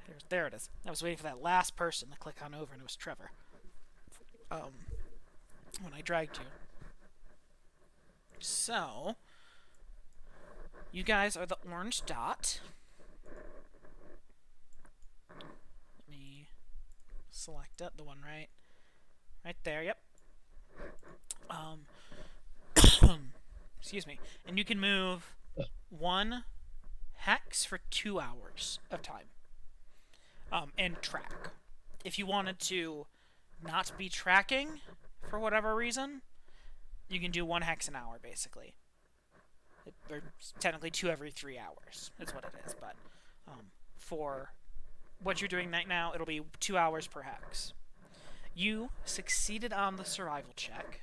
There's There it is. I was waiting for that last person to click on over, and it was Trevor. When I dragged you. So, you guys are the orange dot. Let me select it, the one right there, yep. Excuse me. And you can move 1 hex for 2 hours of time. And track. If you wanted to not be tracking for whatever reason, you can do 1 hex an hour, basically. Or technically 2 every 3 hours is what it is, but for what you're doing right now, it'll be 2 hours per hex. You succeeded on the survival check,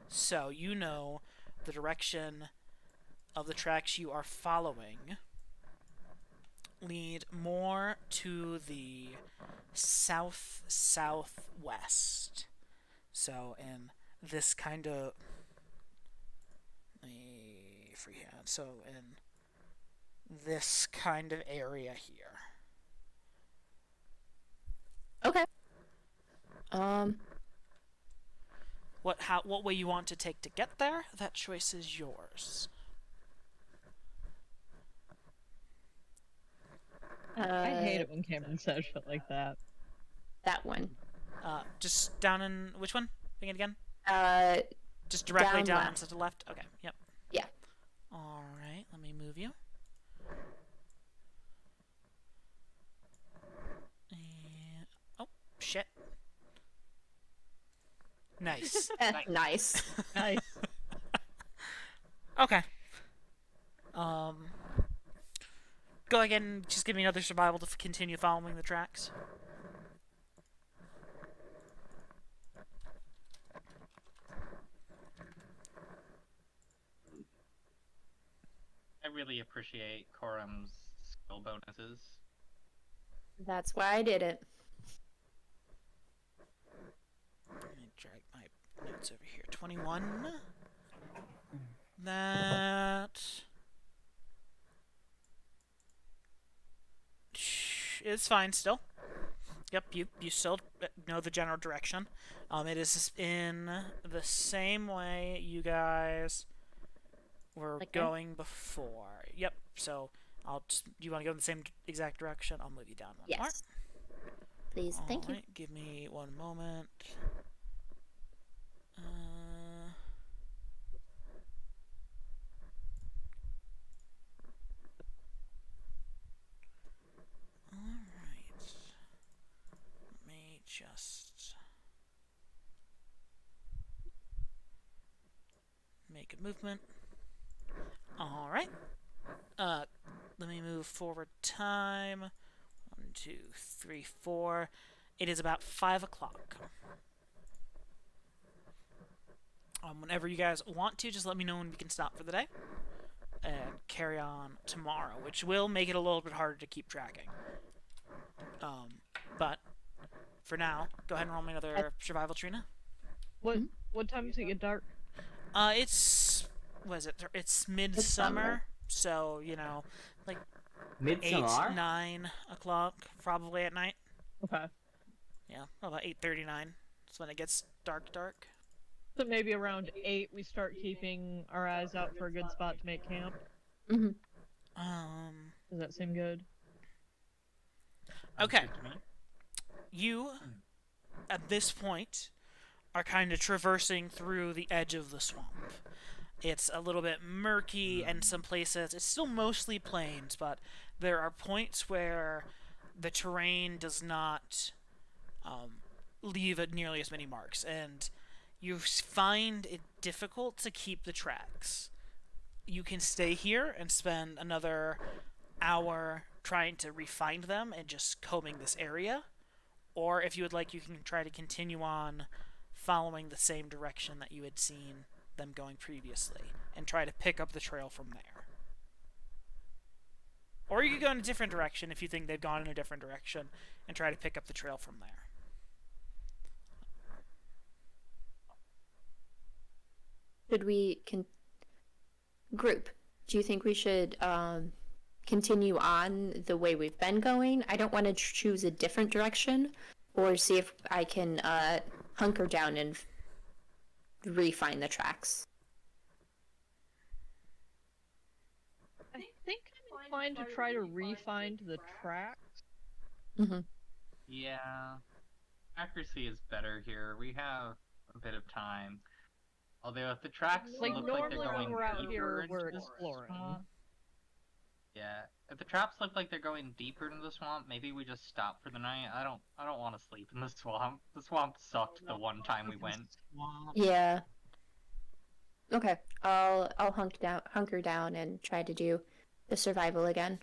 so you know the direction of the tracks you are following lead more to the south-southwest. So in this kind of freehand. So in this kind of area here. Okay. What way you want to take to get there? That choice is yours. I hate it when Cameron says shit like that. That one. Just down in which one? Again? Uh, Just directly down left. to the left? Okay, yep. Yeah. Alright, let me move you. And... oh, shit. Nice. Nice. Nice. Okay. Go again and just give me another survival to continue following the tracks. I really appreciate Korum's skill bonuses. That's why I did it. Let me drag my notes over here. 21. That is fine still. Yep, you still know the general direction. It is in the same way you guys were going before. Yep, so I'll just... you want to go in the same exact direction? I'll move you down one more. Yes. Please, thank you. Alright, give me one moment. Alright. Let me just make a movement. Alright. Let me move forward time. 1, 2, 3, 4. It is about 5 o'clock. Whenever you guys want to, just let me know when we can stop for the day. And carry on tomorrow, which will make it a little bit harder to keep tracking. But for now, go ahead and roll me another survival, Trina. What time does it get dark? It's... what is it? It's midsummer, so, you know, like 8, Midsummer? 9 o'clock, probably at night. Okay. Yeah, about 8:39. That's when it gets dark. So maybe around 8 we start keeping our eyes out for a good spot to make camp. Mm-hmm. Does that seem good? Okay. You, at this point, are kind of traversing through the edge of the swamp. It's a little bit murky in some places. It's still mostly plains, but there are points where the terrain does not leave nearly as many marks, and you find it difficult to keep the tracks. You can stay here and spend another hour trying to refine them and just combing this area, or if you would like, you can try to continue on following the same direction that you had seen them going previously and try to pick up the trail from there. Or you could go in a different direction if you think they've gone in a different direction and try to pick up the trail from there. Should we group? Do you think we should continue on the way we've been going. I don't want to choose a different direction, or see if I can hunker down and refine the tracks. I think I'm inclined to try to re-find the tracks. Yeah. Accuracy is better here. We have a bit of time. Although if the tracks Like, look like they're normally going when we're out deeper here, into we're the exploring. swamp- Yeah. If the traps look like they're going deeper into the swamp, maybe we just stop for the night. I don't want to sleep in the swamp. The swamp sucked the one time we went. Yeah. Okay, I'll hunker down, and try to do the survival again.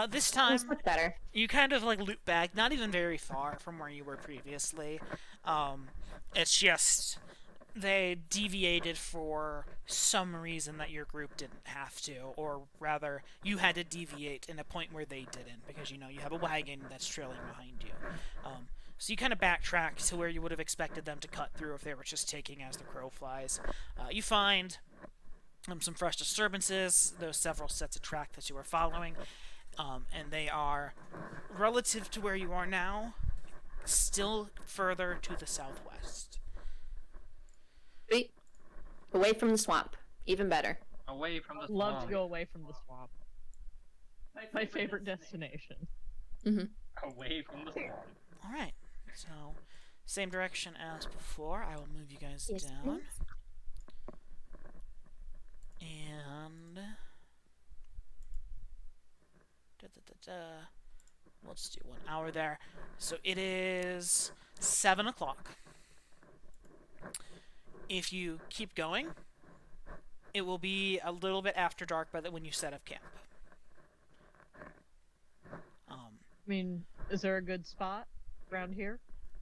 This time, It's much better. you kind of like loop back, not even very far from where you were previously. It's just they deviated for some reason that your group didn't have to, or rather, you had to deviate in a point where they didn't, because you have a wagon that's trailing behind you. So you kind of backtrack to where you would have expected them to cut through if they were just taking as the crow flies. You find some fresh disturbances, those several sets of track that you were following. And they are, relative to where you are now, still further to the southwest. Sweet. Away from the swamp. Even better. Away from the Love swamp. to go away from the swamp. My favorite destination. Away from the swamp. Alright, so same direction as before. I will move you guys Yes, down. please. And let's do 1 hour there. So it is 7 o'clock. If you keep going, it will be a little bit after dark when you set up camp. I mean, is there a good spot around here?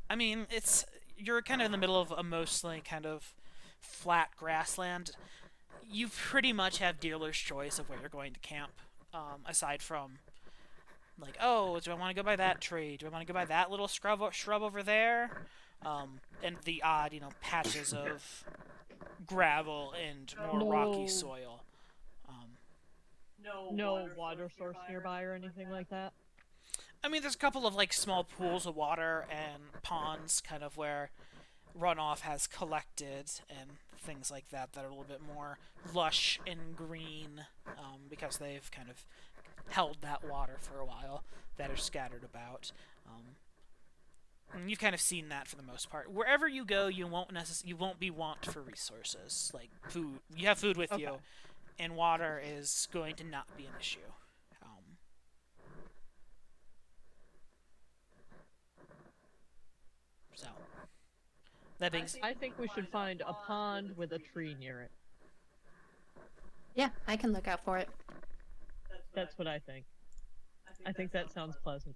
I mean, you're kind of in the middle of a mostly kind of flat grassland. You pretty much have dealer's choice of where you're going to camp, aside from, like, oh, do I want to go by that tree? Do I want to go by that little shrub over there? And the odd, patches of gravel and more rocky No. soil. No water source nearby or anything like that? I mean, there's a couple of, like, small pools of water and ponds kind of where runoff has collected and things like that are a little bit more lush and green, because they've kind of held that water for a while, that are scattered about. And you've kind of seen that for the most part. Wherever you go, you won't be want for resources, like food. You have food with you, and water is going to not be an issue. So that being said, I think we should find a pond with a tree near it. Yeah, I can look out for it. That's what I think. I think that sounds pleasant.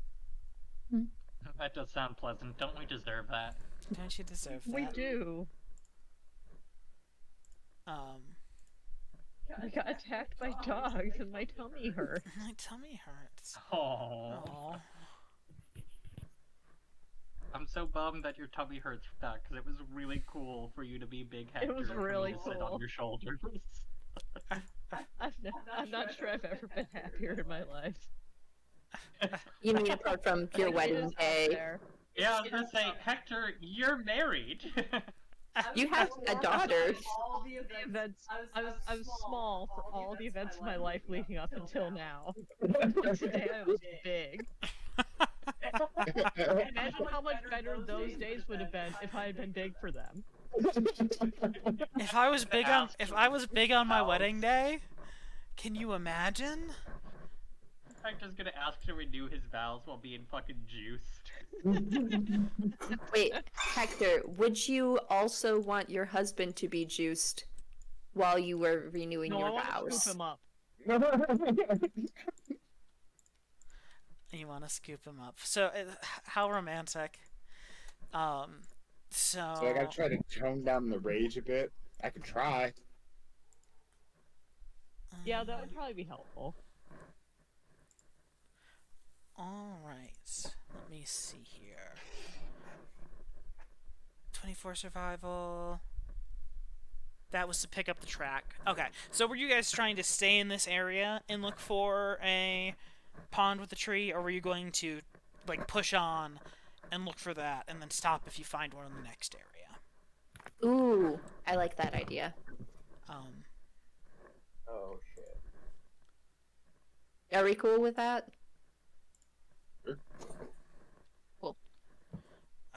That does sound pleasant. Don't we deserve that? don't you deserve that? We do. I got attacked by dogs and my tummy hurt. My tummy hurts. Oh. Aw. I'm so bummed that your tummy hurts for that, because it was really cool for you to be big Hector. was and for me really to sit cool. on your shoulders. I'm not sure I've ever been happier in my life. You mean apart from your Like, it wedding is up day? there. Yeah, I was gonna say, Hector, you're married. You have a daughter. Events. I was small for all the events of my life leading up until now. And today I was big. Imagine how much better those days would have been if I had been big for them. If I was big on my wedding day, can you imagine? Hector's gonna ask to renew his vows while being fucking juiced. Wait, Hector, would you also want your husband to be juiced while you were renewing No, I your want to vows? scoop him up. You want to scoop him up. So, how romantic. So So I gotta try to tone down the rage a bit. I could try. Yeah, that would probably be helpful. Alright, let me see here. 24 survival. That was to pick up the track. Okay, so were you guys trying to stay in this area and look for a pond with a tree, or were you going to, like, push on and look for that, and then stop if you find one in the next area? Ooh, I like that idea. Oh shit. Are we cool with that?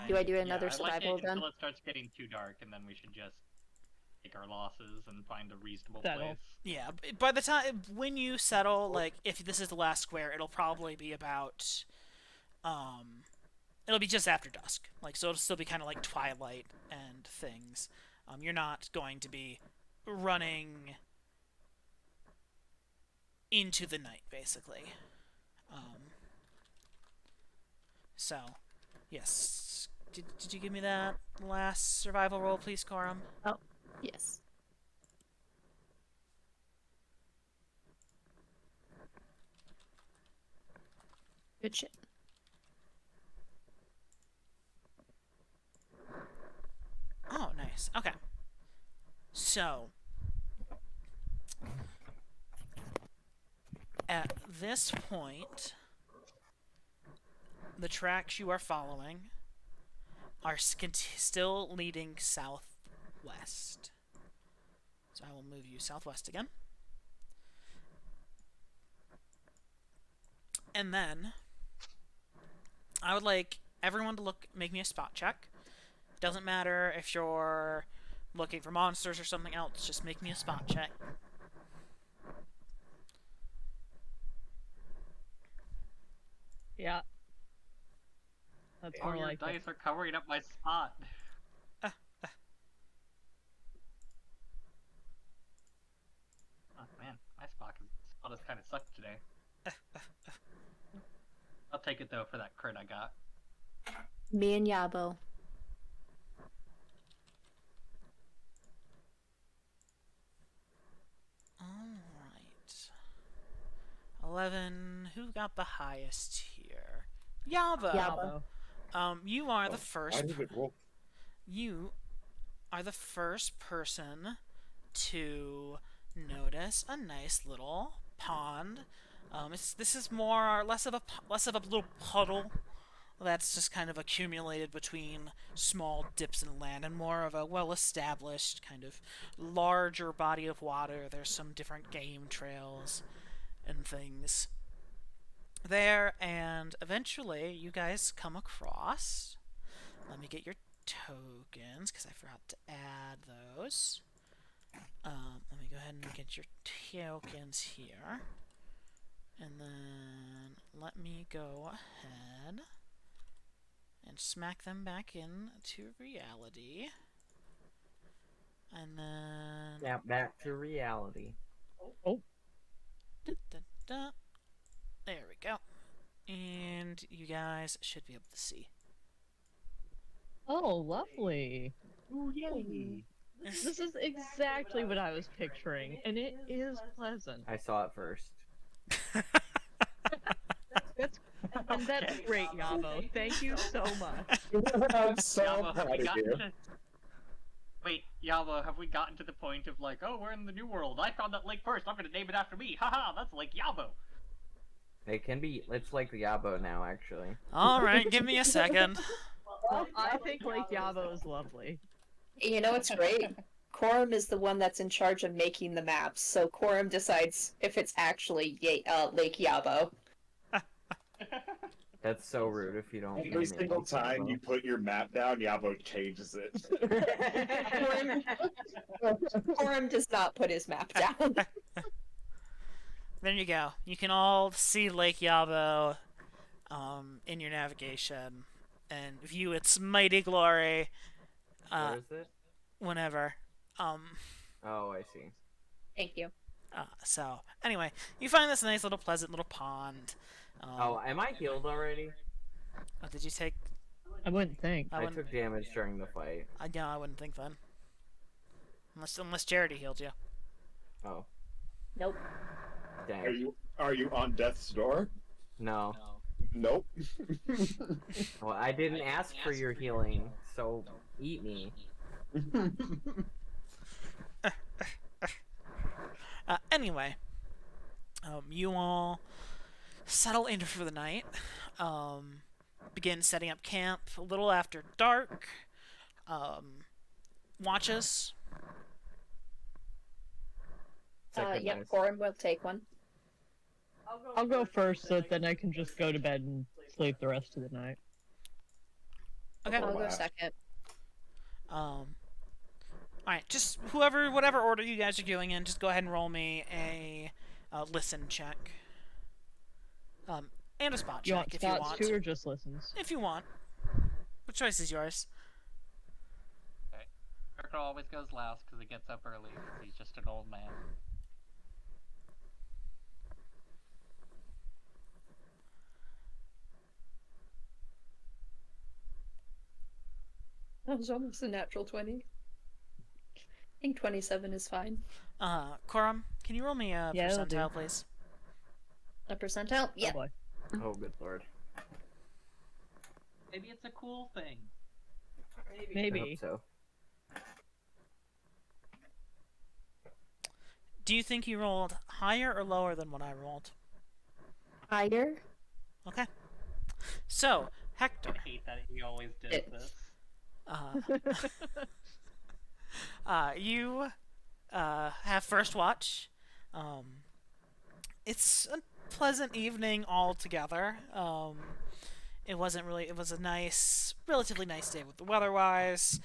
Do I do another I like survival it then? until it starts getting too dark, and then we should just take our losses and find a reasonable Settle. place. Yeah, by the time, when you settle, like, if this is the last square, it'll probably be about, it'll be just after dusk. Like, so it'll still be kind of like twilight and things. You're not going to be running into the night, basically. So, yes. Did you give me that last survival roll, please, Corum? Yes. Good shit. Oh, nice. Okay. So, at this point, the tracks you are following are still leading southwest. So I will move you southwest again. And then, I would like everyone to make me a spot check. Doesn't matter if you're looking for monsters or something else, just make me a spot check. Yeah. That's Oh, more your like it. dice are covering up my spot. Oh man, my spot has kind of sucked today. I'll take it though for that crit I got. Me and Yabo. Alright. 11. Who got the highest here? Yabo! Yabo. You are the I first. didn't roll. You are the first person to notice a nice little pond. This is less of a little puddle that's just kind of accumulated between small dips in land, and more of a well-established kind of larger body of water. There's some different game trails and things there, and eventually you guys come across. Let me get your tokens because I forgot to add those. Let me go ahead and get your tokens here. And then let me go ahead and smack them back into reality. And then... Now back to reality. Da, da, da. There we go. And you guys should be able to see. Oh, lovely. Ooh, yay! This is exactly what I was picturing, and it is pleasant. I saw it first. And that's great, Yabo. Thank you so much. I'm so Yabo, have proud we of gotten you. to... Wait, Yabo, have we gotten to the point of like, oh, we're in the new world. I found that lake first. I'm gonna name it after me. Haha, that's Lake Yabo. It can be. It's like the Yabo now, actually. Alright, give me a second. I think Lake Yabo is lovely. You know what's great? Corum is the one that's in charge of making the maps, so Corum decides if it's actually Lake Yabo. That's so rude if you don't. name Every it single like time Yabo. you put your map down, Yabo changes it. Corum does not put his map down. There you go. You can all see Lake Yabo in your navigation and view its mighty glory Where is it? whenever. Oh, I see. Thank you. So, anyway, you find this nice little pleasant little pond. Oh, am I healed already? Did you take... I wouldn't think. I I wouldn't, took damage during the fight. no, I wouldn't think then. Unless Charity healed you. Oh, Nope. dang. Are you on death's door? No. Nope. Well, I didn't ask for your healing, so eat me. Anyway, you all settle in for the night. Begin setting up camp a little after dark. Watches. Second Yep, nice. Corin will take one. I'll go first, so then I can just go to bed and sleep the rest of the night. Okay. I'll go Wow. second. Alright, just whatever order you guys are going in, just go ahead and roll me a listen check. And a spot You check want if you spots want. too, or just listens? If you want. What choice is yours? Kirk always goes last because he gets up early. 'Cause he's just an old man. That was almost a natural 20. I think 27 is fine. Corum, can you roll me a Yeah, it'll do. percentile, please? A percentile? Yeah. Oh boy. Oh, good lord. Maybe it's a cool thing. I hope Maybe. so. Do you think you rolled higher or lower than what I rolled? Higher? Okay. So, Hector, I hate that he always does It- this. you have first watch. It's a pleasant evening altogether. It was a nice, relatively nice day with the weather-wise.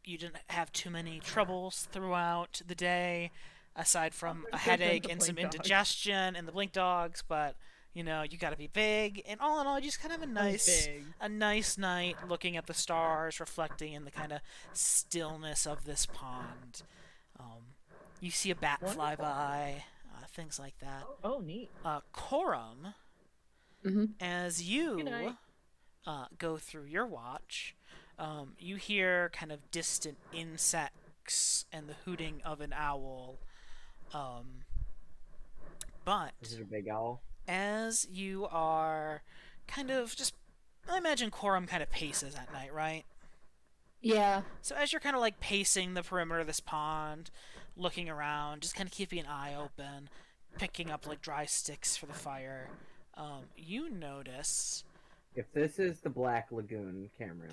You didn't have too many troubles throughout the day, aside from a Other than headache the and some blink dogs. indigestion and the blink dogs, but you know, you gotta be big, and all in all, just kind of a nice night looking at the stars, reflecting in the kind of stillness of this pond. You see a bat fly Wonderful. by, things like that. Oh, neat. Corum, Mhm. as Good you night. go through your watch, you hear kind of distant insects and the hooting of an owl. But Is it a big owl? as you are kind of just, I imagine Corum kind of paces at night, right? Yeah. So as you're kind of like pacing the perimeter of this pond, looking around, just kind of keeping an eye open, picking up like dry sticks for the fire, you notice If this is the Black Lagoon, Cameron.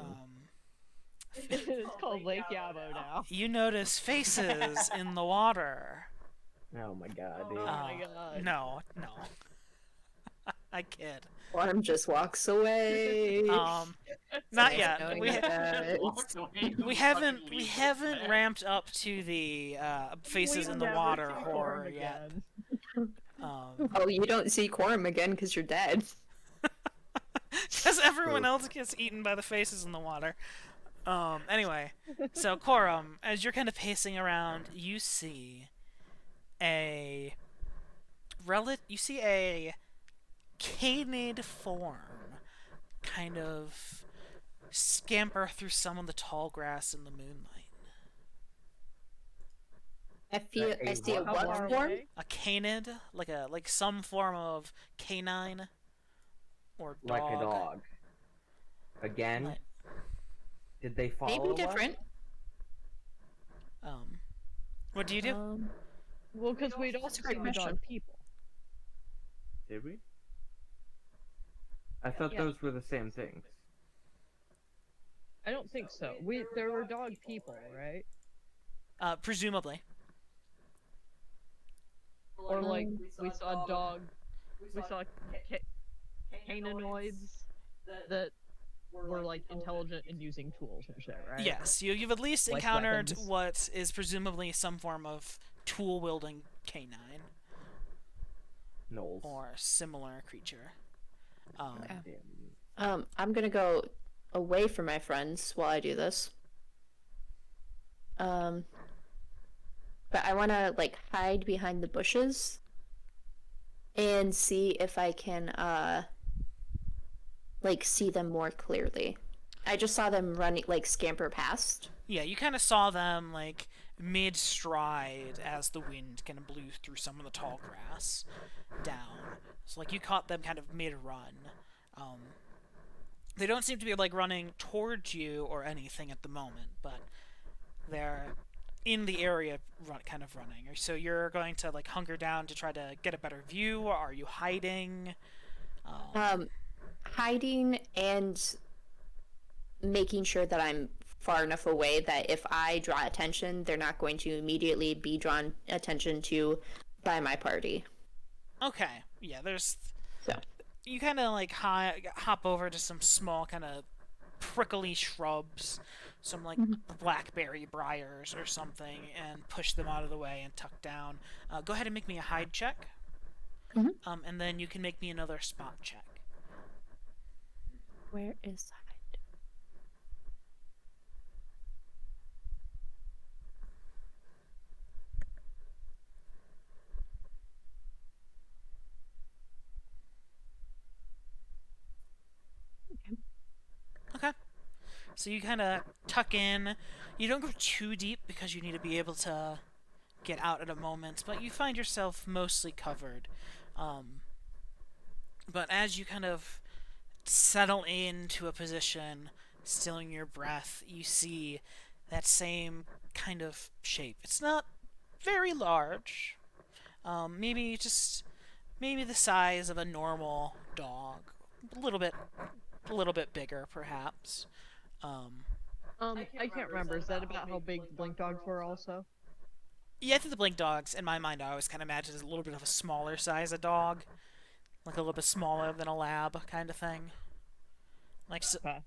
It's called Lake Yabo now. you notice faces in the water. Oh my god, dude. Oh my god. No. I kid. Corin just walks away. Not yet. knowing We, that. Walks away, we fucking haven't leaves it there. ramped up to the faces We in the never water see horror Corin yet. again. Oh, you don't see Corin again because you're dead. Because everyone True. else gets eaten by the faces in the water. Anyway, so Corum, as you're kind of pacing around, you see a canid form kind of scamper through some of the tall grass in the moonlight. I see a How what far form? away? A canid, like some form of canine or dog. Like a dog. Again? Like- Did they follow Maybe us? different. What do you do? Well, because we'd That's also a great seen the dog question. people. Did we? I thought Yeah. those were the same things. I don't think so. There were dog people, right? Presumably. Or like we saw dog. We saw caninoids that were like intelligent and using tools and shit, right? Yes, you've at least Like encountered weapons. what is presumably some form of tool-wielding canine Knowles. or similar creature. Damn. I'm gonna go away from my friends while I do this. But I wanna like hide behind the bushes and see if I can like see them more clearly. I just saw them running like scamper past. Yeah, you kind of saw them like mid-stride as the wind kind of blew through some of the tall grass down. So like you caught them kind of mid-run. They don't seem to be like running towards you or anything at the moment, but they're in the area kind of running. So you're going to like hunker down to try to get a better view, or are you hiding? Hiding and making sure that I'm far enough away that if I draw attention, they're not going to immediately be drawn attention to by my party. Okay, yeah, there's... So. You kind of like hop over to some small kind of prickly shrubs, some like blackberry briars or something, and push them out of the way and tuck down. Go ahead and make me a hide check. And then you can make me another spot check. Where is hide? Okay. So you kind of tuck in. You don't go too deep because you need to be able to get out at a moment, but you find yourself mostly covered. But as you kind of settle into a position, stilling your breath, you see that same kind of shape. It's not very large. Maybe the size of a normal dog. A little bit bigger, perhaps. I can't remember. Is that about how big the blink dogs were also? Yeah, I think the blink dogs, in my mind, I always kind of imagine as a little bit of a smaller size of dog. Like a little bit smaller than a lab kind of thing. Like, so, Okay.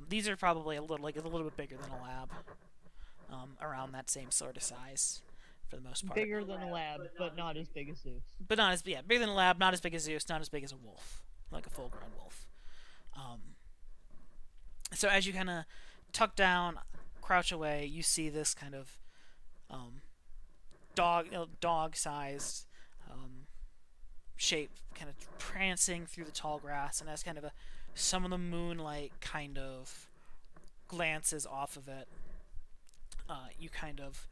these are probably a little bit bigger than a lab. Around that same sort of size, for the most part. Bigger than a lab, but not as big as Zeus. But not as, yeah, bigger than a lab, not as big as Zeus, not as big as a wolf. Like a full-grown wolf. So as you kind of tuck down, crouch away, you see this kind of dog-sized shape kind of prancing through the tall grass, and as kind of some of the moonlight kind of glances off of it, you kind of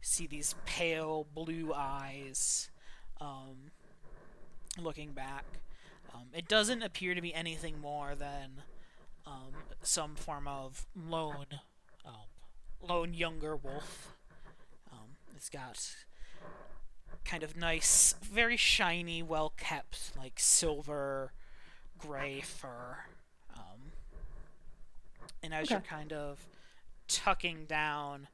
see these pale blue eyes looking back. It doesn't appear to be anything more than some form of lone younger wolf. It's got kind of nice, very shiny, well-kept, like silver gray fur. And as you're kind of tucking down,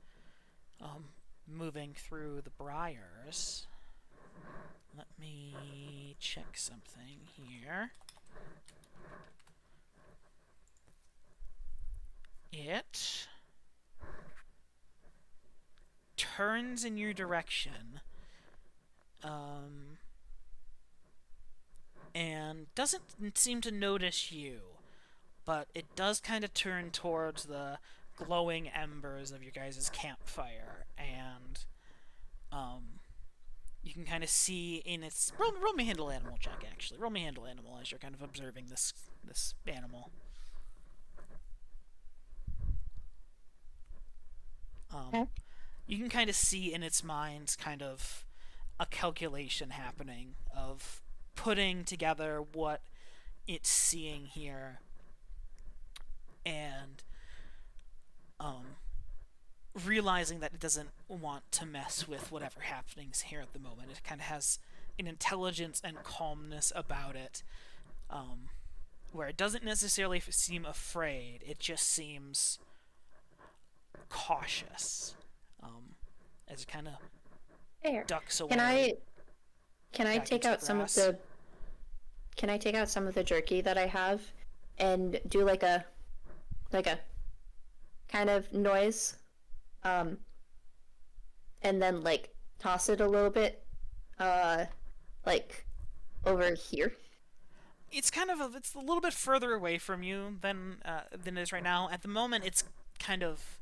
moving through the briars, let me check something here. It turns in your direction, and doesn't seem to notice you, but it does kind of turn towards the glowing embers of your guys' campfire, and you can kind of see in its... Roll me handle animal check, actually. Roll me handle animal as you're kind of observing this animal. You can kind of see in its mind kind of a calculation happening of putting together what it's seeing here and realizing that it doesn't want to mess with whatever happenings here at the moment. It kind of has an intelligence and calmness about it, where it doesn't necessarily seem afraid, it just seems cautious, as it kind of ducks away. Can I take out some of the... Can I take out some of the jerky that I have and do like a kind of noise, and then like toss it a little bit, like over here? It's kind of it's a little bit further away from you than it is right now. At the moment, it's kind of...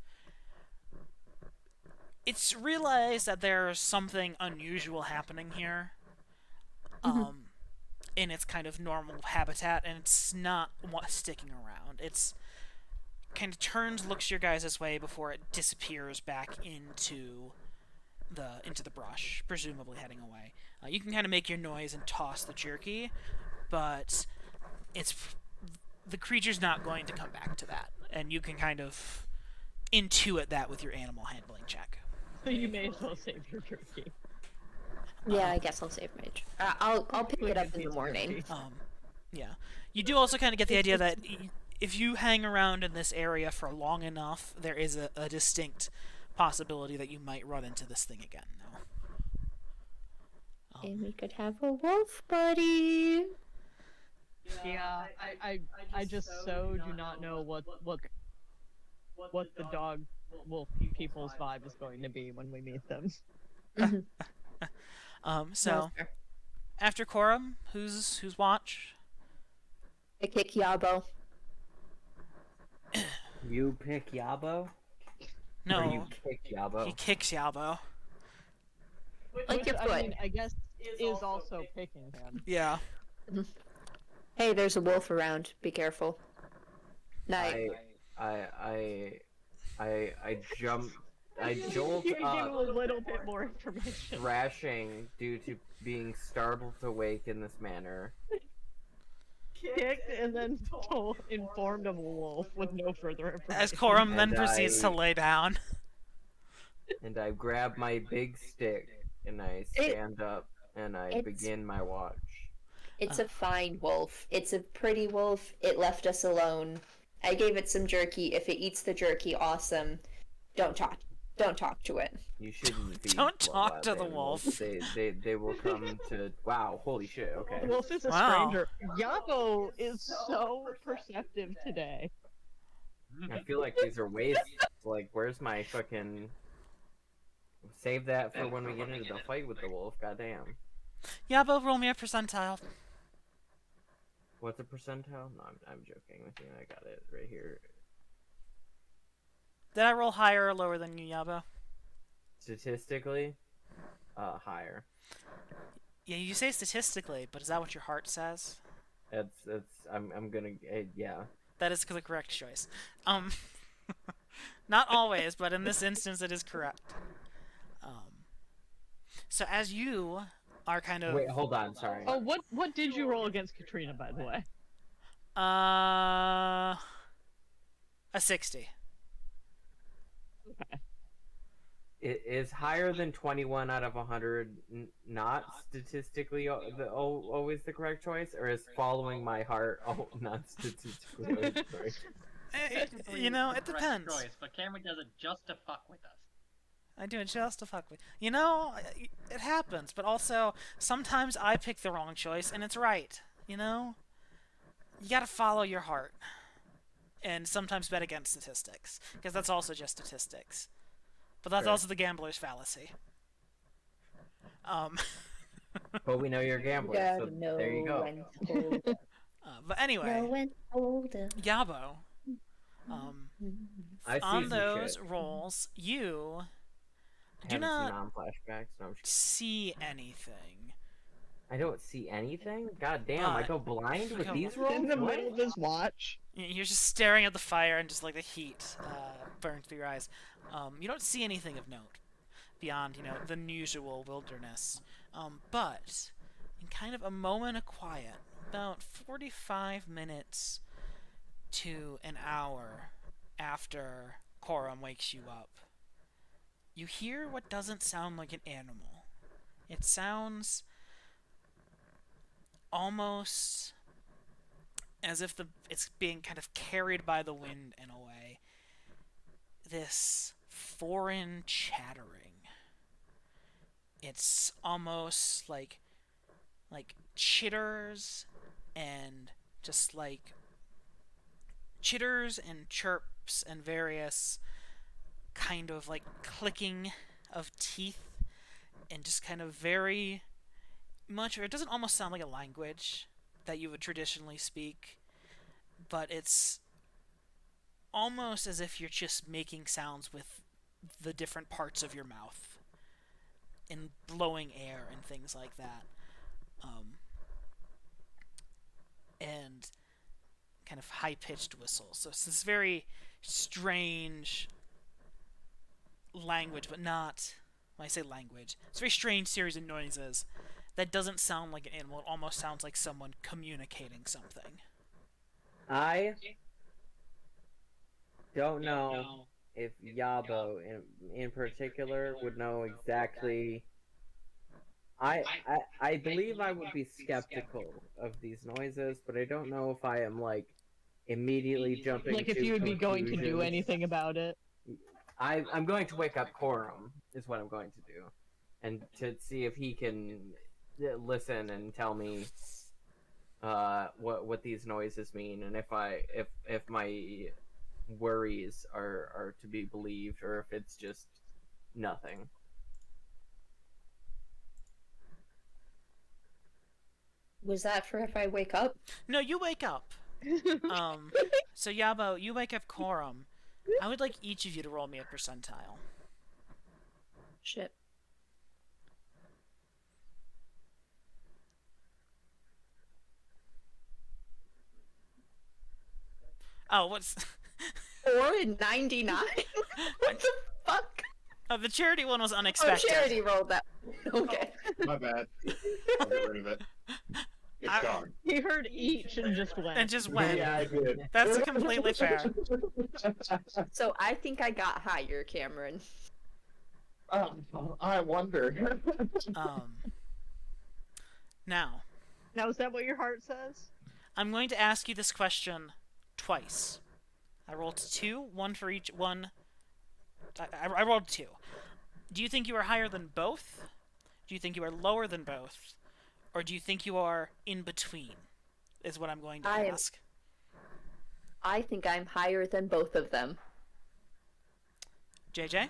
It's realized that there's something unusual happening here, in its kind of normal habitat, and it's not sticking around. It's kind of turns, looks your guys' way before it disappears back into the brush, presumably heading away. You can kind of make your noise and toss the jerky, but the creature's not going to come back to that, and you can kind of intuit that with your animal handling check. So you may as well save your turkey. Yeah, I guess I'll save mage. I'll pick it up in the morning. Yeah. You do also kind of get the idea that if you hang around in this area for long enough, there is a distinct possibility that you might run into this thing again. No. And we could have a wolf buddy. Yeah, I just so do not know what the dog wolf people's vibe is going to be when we meet them. So after Corum, who's watch? I kick Yabo. You pick Yabo? Or No, you kick Yabo? he kicks Yabo. Like Which, your I foot. mean, I guess is also picking him. Yeah. Hey, there's a wolf around. Be careful. Night. I jump. I jolt You can give him up, a little bit more information. thrashing due to being startled awake in this manner. Kicked and then informed of a wolf with no further information. As Corum then And proceeds to lay down. And I grab my big stick and I stand up and I begin my watch. It's a fine wolf. It's a pretty wolf. It left us alone. I gave it some jerky. If it eats the jerky, awesome. Don't talk to it. You shouldn't be. Don't talk to the animals. wolf. They will come to. Wow! Holy shit! Okay. Wolf is a Wow. stranger. Yabo is so perceptive today. I feel like these are wastes. Like, where's my fucking? Save that for when we get into the fight with the wolf. Goddamn. Yabo, roll me a percentile. What's a percentile? No, I'm joking with you. I got it right here. Did I roll higher or lower than you, Yabo? Statistically, higher. Yeah, you say statistically, but is that what your heart says? I'm gonna. Yeah. That is the correct choice. Not always, but in this instance, it is correct. So as you are kind of Wait, hold on. Sorry. Oh, what did you roll against Katrina, by the way? a 60. Okay. It is higher than 21 out of 100 not statistically always the correct choice, or is following my heart not statistically always the correct choice? You know, it Correct depends. choice, but Cameron does it just to fuck with us. I do it just to fuck with. You know, it happens, but also sometimes I pick the wrong choice and it's right. You know, you gotta follow your heart, and sometimes bet against statistics, because that's also just statistics. But that's Sure. also the gambler's fallacy. But we know you're a gambler, so there you go. when to hold up. But anyway, Know when to hold up. Yabo, I see on some those shit. rolls, you do Haven't not seen non-flashbacks. No, I'm just- see anything. I don't see anything. God damn! I But- go blind with go these blind. rolls. In the What? middle of his watch. You're just staring at the fire and just like the heat burn through your eyes. You don't see anything of note beyond, you know, the usual wilderness. But in kind of a moment of quiet, about 45 minutes to an hour after Corum wakes you up, you hear what doesn't sound like an animal. It sounds almost as if it's being kind of carried by the wind in a way. This foreign chattering. It's almost like chitters and just like chitters and chirps and various kind of like clicking of teeth and just kind of very much, or it doesn't almost sound like a language that you would traditionally speak, but it's almost as if you're just making sounds with the different parts of your mouth and blowing air and things like that, and kind of high-pitched whistles. So it's this very strange language, but not, when I say language, it's a very strange series of noises that doesn't sound like an animal. It almost sounds like someone communicating something. I don't know if Yabo in particular would know exactly. I believe I would be skeptical of these noises, but I don't know if I am like immediately jumping. Like if to you would be going to do conclusions. anything about it. I'm going to wake up Corum, is what I'm going to do, and to see if he can listen and tell me what these noises mean, and if my worries are to be believed, or if it's just nothing. Was that for if I wake up? No, you wake up. So Yabo, you wake up Corum. I would like each of you to roll me a percentile. Shit. Oh, what's... 499? What the fuck? Oh, the charity one was Oh, unexpected. Charity rolled that. Okay. My bad. I'll get rid of it. It's I- gone. He heard each and just went. And just went. Yeah, I did. That's completely fair. So I think I got higher, Cameron. I wonder. Now, Now, is that what your heart says? I'm going to ask you this question twice. I rolled 2, one for each one. I rolled 2. Do you think you are higher than both? Do you think you are lower than both? Or do you think you are in between? Is what I'm going to ask. I think I'm higher than both of them. JJ,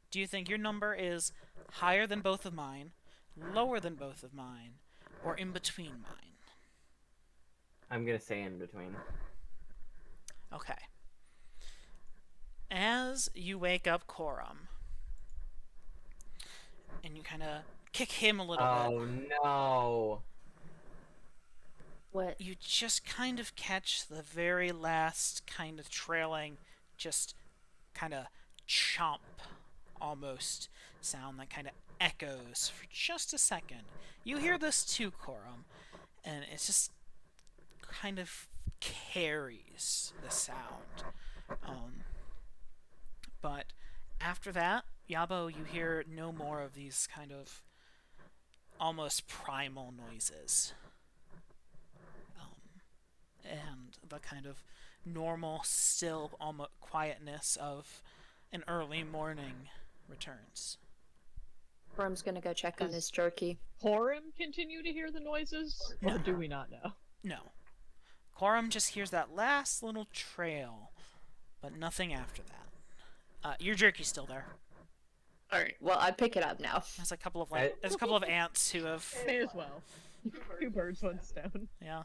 do you think your number is higher than both of mine, lower than both of mine, or in between mine? I'm gonna say in between. Okay. As you wake up Corum, and you kind of kick him a little bit, Oh no! What? you just kind of catch the very last kind of trailing, just kind of chomp almost sound that kind of echoes for just a second. You hear this too, Corum, and it's just kind of carries the sound. But after that, Yabo, you hear no more of these kind of almost primal noises. And the kind of normal, still, almost quietness of an early morning returns. Worm's gonna go check on his jerky. Corum continue to hear the noises? Or do we not know? No. Corum just hears that last little trail, but nothing after that. Your jerky's still there. Alright, well, I pick it up now. There's a couple of there's a couple of ants who have May as well. 2 birds, 1 stone. yeah.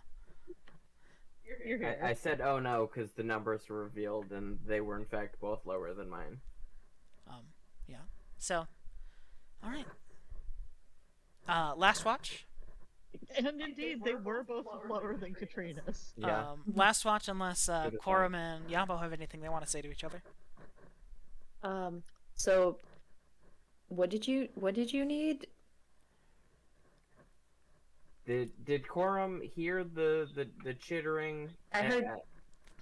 You're here. I said oh no because the numbers were revealed and they were in fact both lower than mine. Yeah. So, all right. Last watch. And indeed, they were both lower than Katrina's. Yeah. Last watch, unless Good to Corum and Yabo have anything they want to say to each other. So what did you need? Did Corum hear the chittering? I heard- at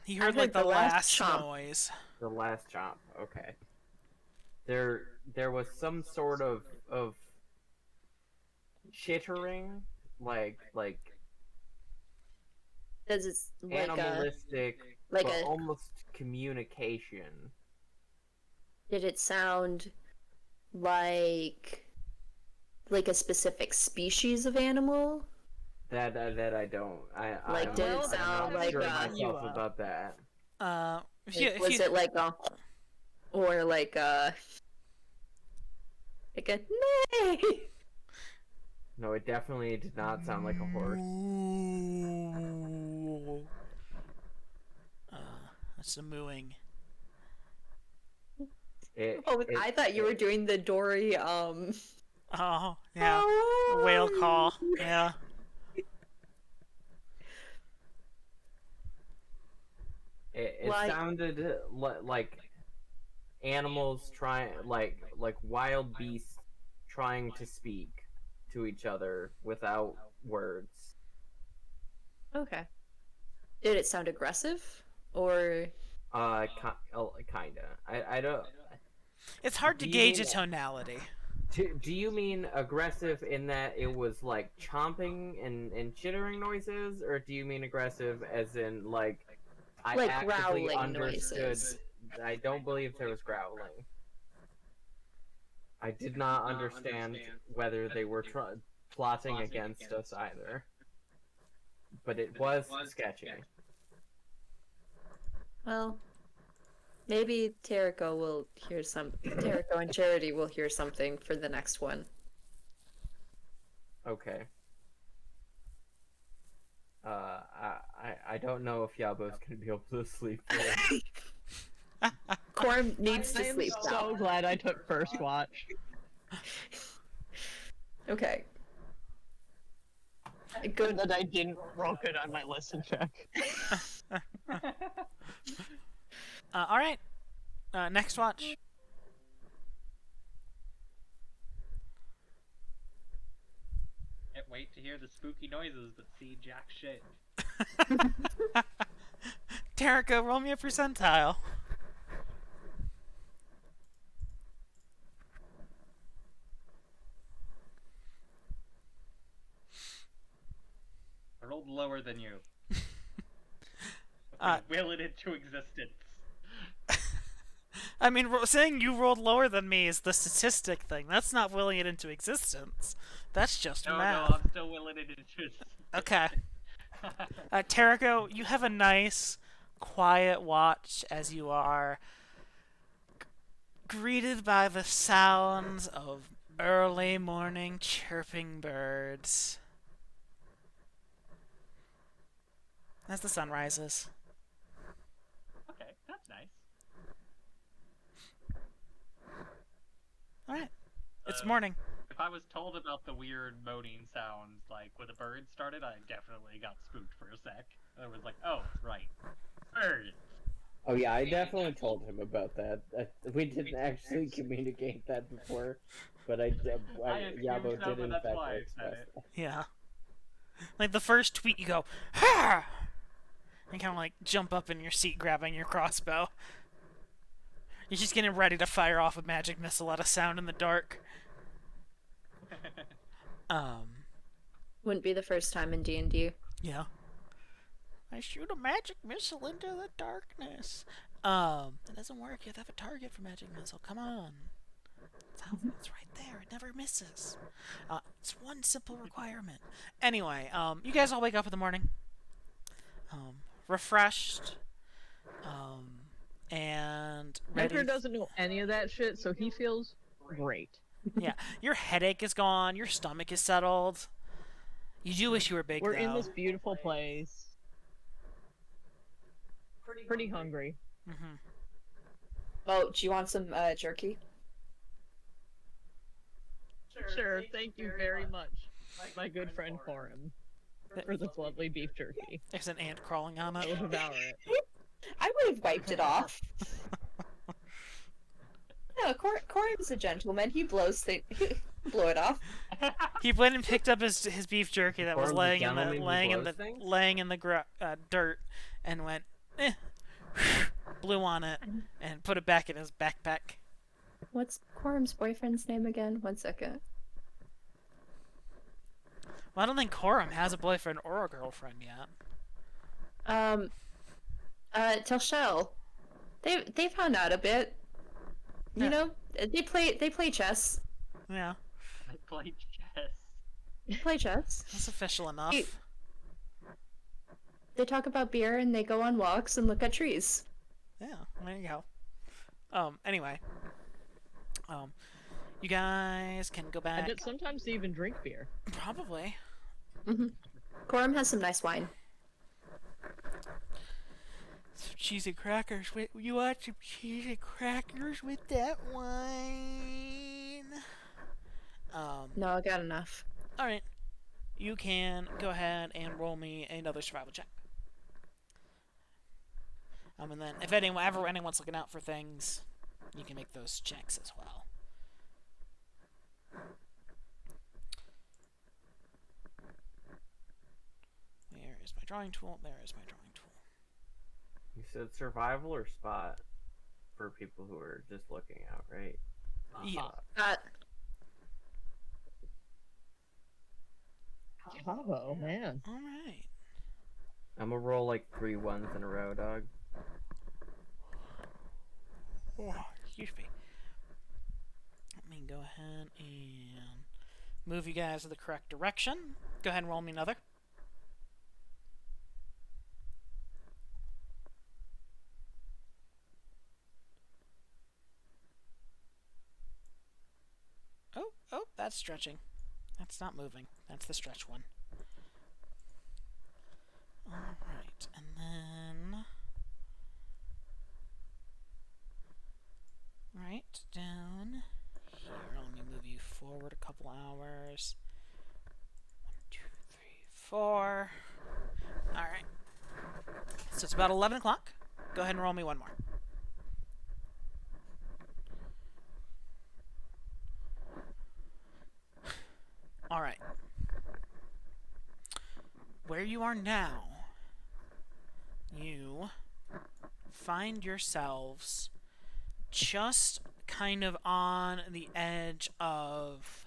He heard heard like the the last last chomp. noise. the last chomp. Okay. There was some sort of chittering, like Does it like animalistic, like but a- almost communication. did it sound like a specific species of animal? That I don't. Like, I'm did it not sound like, sure you myself are. about that. Was it like a or like a nay? No, it definitely did not sound like a horse. That's a mooing. I thought you were doing the Dory Oh, yeah. The whale call. Yeah. It Like- sounded like animals trying, like wild beasts trying to speak to each other without words. Okay. Did it sound aggressive or Kinda. I don't. It's hard to Do you gauge mean a tonality. Do you mean aggressive in that it was like chomping and chittering noises, or do you mean aggressive as in like I Like actively growling understood? noises. I don't believe there was growling. I did not understand whether they were plotting against us either. But it was sketchy. Well, maybe Terrico will hear some. Terrico and Charity will hear something for the next one. Okay. I don't know if Yabo's gonna be able to sleep through it. Corum needs I to am sleep so now. glad I took first watch. Okay. Good that I didn't roll good on my listen check. All right. Next watch. Can't wait to hear the spooky noises, but see jack shit. Terrico, roll me a percentile. I rolled lower than you. Uh, Will it into existence. I mean, saying you rolled lower than me is the statistic thing. That's not willing it into existence. That's just No, math. no, I'm still willing it into existence. Okay. Terrico, you have a nice, quiet watch as you are greeted by the sounds of early morning chirping birds as the sun rises. Okay, that's nice. All right, it's Uh, morning. If I was told about the weird moaning sounds, like when a bird started, I definitely got spooked for a sec. I was like, oh, right. Birds! Oh yeah, I definitely told him about that. We didn't actually communicate that before, but I Yabo assumed so, did but in that's fact why I express said it. that. Yeah. Like the first tweet, you go, ha! And kind of like jump up in your seat, grabbing your crossbow. You're just getting ready to fire off a magic missile at a sound in the dark. Wouldn't be the first time in D&D. Yeah. I shoot a magic missile into the darkness. That doesn't work. You have to have a target for magic missile. Come on. It's right there. It never misses. It's one simple requirement. Anyway, you guys all wake up in the morning. Refreshed. And ready. Edgar doesn't know any of that shit, so he feels great. Yeah. Your headache is gone. Your stomach is settled. You do wish you were big, We're though. in this beautiful place. Pretty hungry. Mm-hmm. Oh, do you want some jerky? Sure, thank you very much, my good friend Corum, for this lovely beef jerky. There's an ant crawling on I will it. devour it. I would have wiped it off. No, Corum's a gentleman. He blows blow it off. He went and picked up his beef jerky that was Corum's a laying in the gentleman who blows things? laying in the dirt, and went, blew on it, and put it back in his backpack. What's Corum's boyfriend's name again? 1 second. Well, I don't think Corum has a boyfriend or a girlfriend yet. Telshel. They found out a bit. You Yeah. know, they play chess. Yeah, I played chess. They play chess. that's official enough. Hey. They talk about beer and they go on walks and look at trees. Yeah, there you go. Anyway. You guys can go I back. bet sometimes they even drink beer. Probably. Corum has some nice wine. Some cheesy crackers. You want some cheesy crackers with that wine? No, I got enough. Alright. You can go ahead and roll me another survival check. And then if anyone's looking out for things, you can make those checks as well. Where is my drawing tool? There is my drawing tool. You said survival or spot for people who are just looking out, right? Yeah. Oh man. All right. I'm gonna roll like 3 ones in a row, dog. Oh, excuse me. Let me go ahead and move you guys in the correct direction. Go ahead and roll me another. Oh, that's stretching. That's not moving. That's the stretch one. Alright, and then... Right, down here. Let me move you forward a couple hours. 1, 2, 3, 4. Alright. So it's about 11 o'clock. Go ahead and roll me one more. Alright. Where you are now, you find yourselves just kind of on the edge of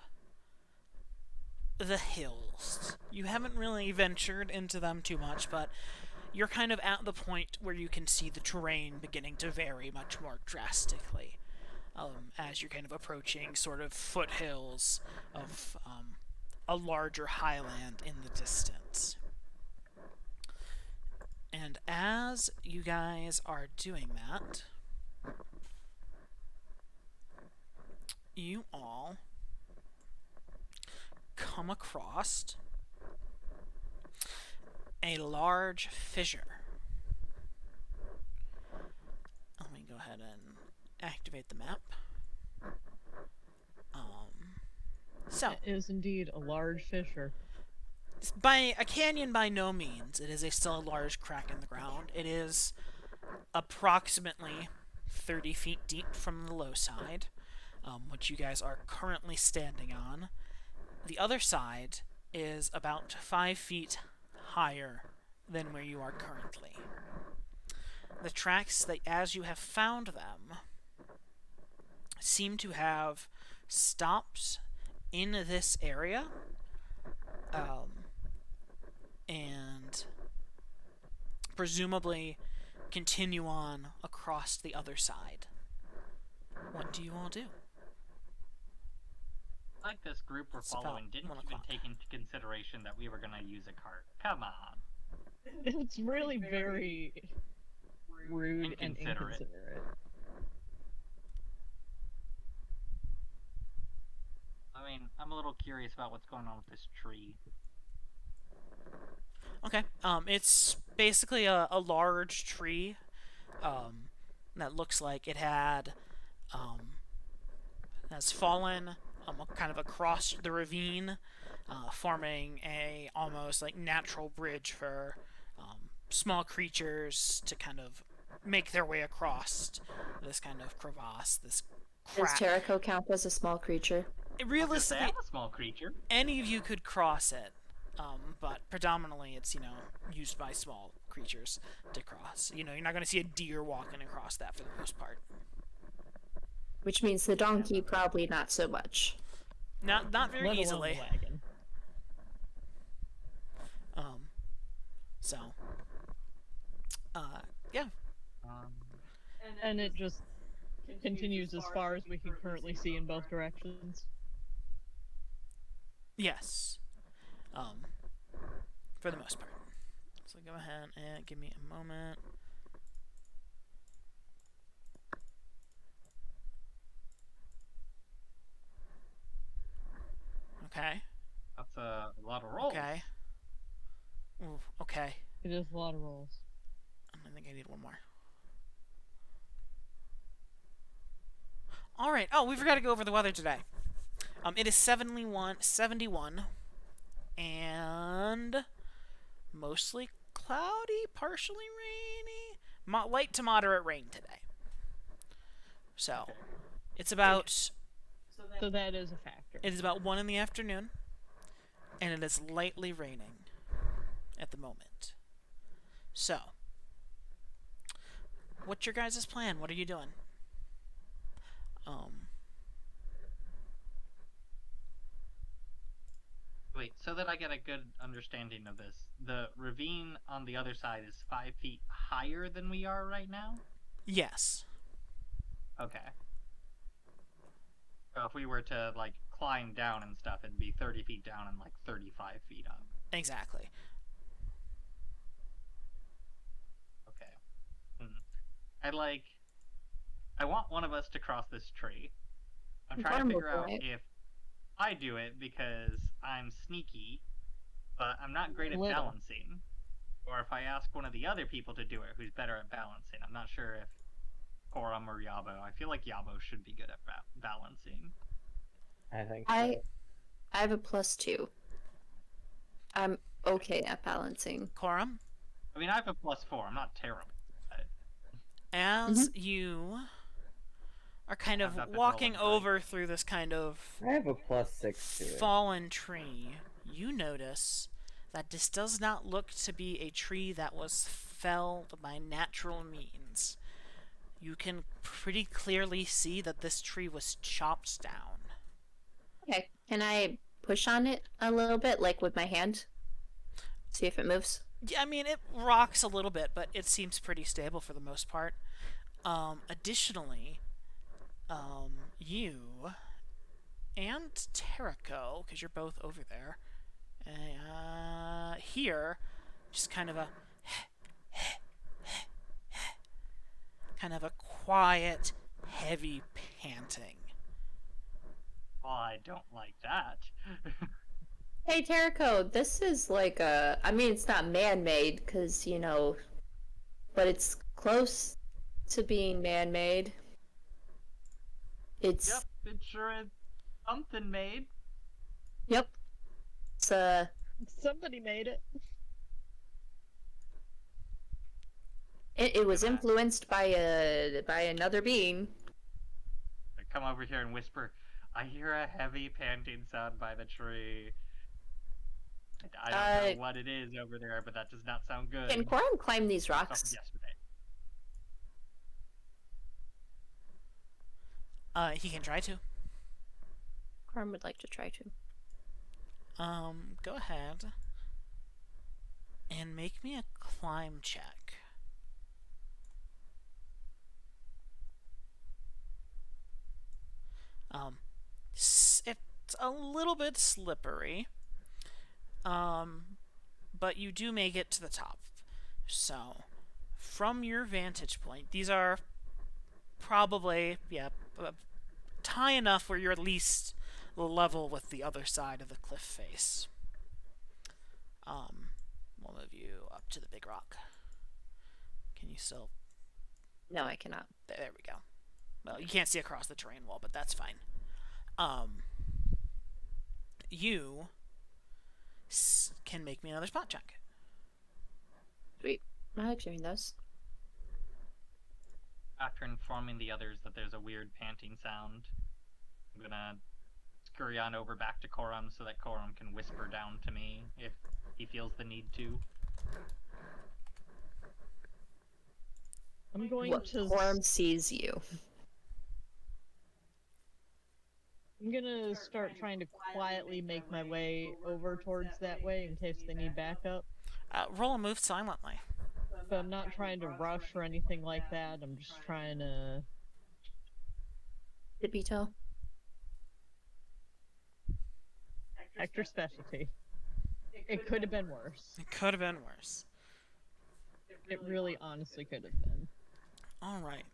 the hills. You haven't really ventured into them too much, but you're kind of at the point where you can see the terrain beginning to vary much more drastically as you're kind of approaching sort of foothills of a larger highland in the distance. And as you guys are doing that, you all come across a large fissure. Let me go ahead and activate the map. So, It is indeed a large fissure. by a canyon, by no means. It is still a large crack in the ground. It is approximately 30 feet deep from the low side, which you guys are currently standing on. The other side is about 5 feet higher than where you are currently. The tracks, that, as you have found them, seem to have stopped in this area, and presumably continue on across the other side. What do you all do? Like this group we're It's following about didn't 1 even o'clock. take into consideration that we were gonna use a cart. Come on. It's really very rude and Inconsiderate. inconsiderate. I mean, I'm a little curious about what's going on with this tree. Okay. It's basically a large tree that looks like it had has fallen kind of across the ravine, forming a almost like natural bridge for small creatures to kind of make their way across this kind of crevasse, this Does crack. Jericho count as a small creature? Realistically, I'm a small creature. any of you could cross it, but predominantly it's, used by small creatures to cross. You're not going to see a deer walking across that for the most part. Which means the donkey probably not so much. Not very Let alone easily. the wagon. So, yeah. And it just continues as far as we can currently see in both directions. Yes. For the most part. So go ahead and give me a moment. Okay. That's a lot of rolls. Okay. Ooh, okay. It is a lot of rolls. I think I need one more. Alright. Oh, we forgot to go over the weather today. It is 71, and mostly cloudy, partially rainy. Light to moderate rain today. So, it's about... So that is a factor. It is about 1 in the afternoon, and it is lightly raining at the moment. So, what's your guys' plan? What are you doing? Wait, so that I get a good understanding of this, the ravine on the other side is 5 feet higher than we are right now? Yes. Okay. So if we were to, like, climb down and stuff, it'd be 30 feet down and, like, 35 feet up. Exactly. Okay. I want one of us to cross this tree. I'm trying to figure out if I do it because I'm sneaky, but I'm not great at balancing. Or if I ask one of the other people to do it who's better at balancing. I'm not sure if Corum or Yabo. I feel like Yabo should be good at balancing. I think I have a +2. I'm okay at balancing. Corum, I mean, I have a +4. I'm not terrible. as you are kind of How's that been walking rolling, over through this kind of I have a +6 to it. fallen tree, you notice that this does not look to be a tree that was felled by natural means. You can pretty clearly see that this tree was chopped down. Okay. Can I push on it a little bit, like with my hand? See if it moves. Yeah, I mean, it rocks a little bit, but it seems pretty stable for the most part. Additionally, you and Terrico, because you're both over there, hear just kind of a quiet, heavy panting. Well, I don't like that. Hey, Terrico, this is like a... I mean, it's not man-made, because, you know... But it's close to being man-made. It's... Yep, it sure is something made. Yep. It's, Somebody made it. It was influenced by another being. I come over here and whisper, I hear a heavy panting sound by the tree. I don't know what it is over there, but that does not sound good. Can Corum climb these rocks? Something yesterday. He can try to. Corum would like to try to. Go ahead and make me a climb check. It's a little bit slippery, but you do make it to the top. So, from your vantage point, these are probably, high enough where you're at least level with the other side of the cliff face. We'll move you up to the big rock. Can you still... No, I cannot. There we go. Well, you can't see across the terrain wall, but that's fine. You can make me another spot check. Sweet. I like doing those. After informing the others that there's a weird panting sound, I'm gonna scurry on over back to Corum so that Corum can whisper down to me if he feels the need to. I'm going to... Corum sees you. I'm gonna start trying to quietly make my way over towards that way in case they need backup. Roll a move silently. But I'm not trying to rush or anything like that. I'm just trying to... Tippy toe. Extra specialty. It could have been worse. It could have been worse. It really honestly could have been. Alright.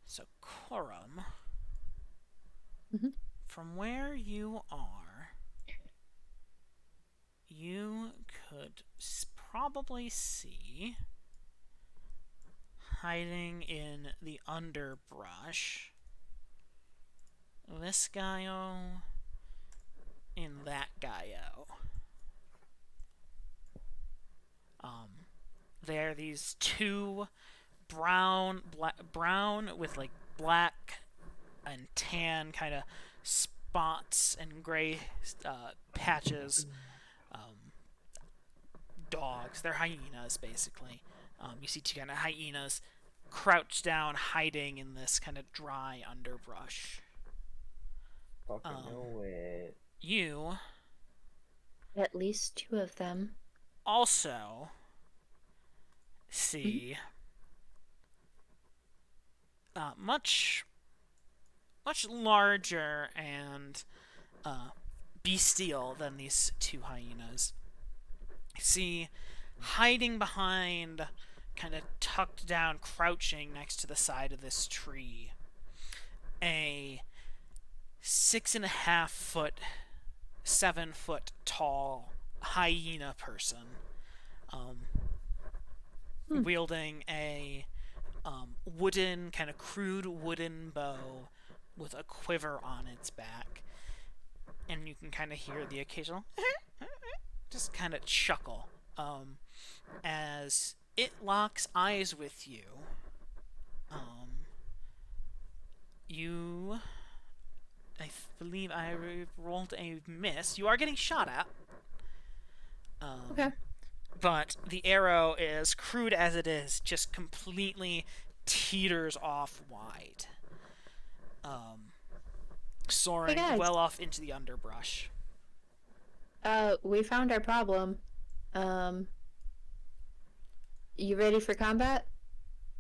So, Corum, from where you are, you could probably see, hiding in the underbrush, this guy-o and that guy-o. There are these two brown with like black and tan kind of spots and gray patches. Dogs. They're hyenas, basically. You see two kind of hyenas crouched down, hiding in this kind of dry underbrush. Fucking know it. You At least 2 of them. also see much larger and bestial than these 2 hyenas. See, hiding behind, kind of tucked down, crouching next to the side of this tree, a 6.5 foot, 7 foot tall hyena person, wielding a wooden, kind of crude wooden bow with a quiver on its back. And you can kind of hear the occasional just kind of chuckle as it locks eyes with you. I believe I rolled a miss. You are getting shot at. Okay. But the arrow, is crude as it is, just completely teeters off wide, soaring Hey, guys. well off into the underbrush. We found our problem. You ready for combat?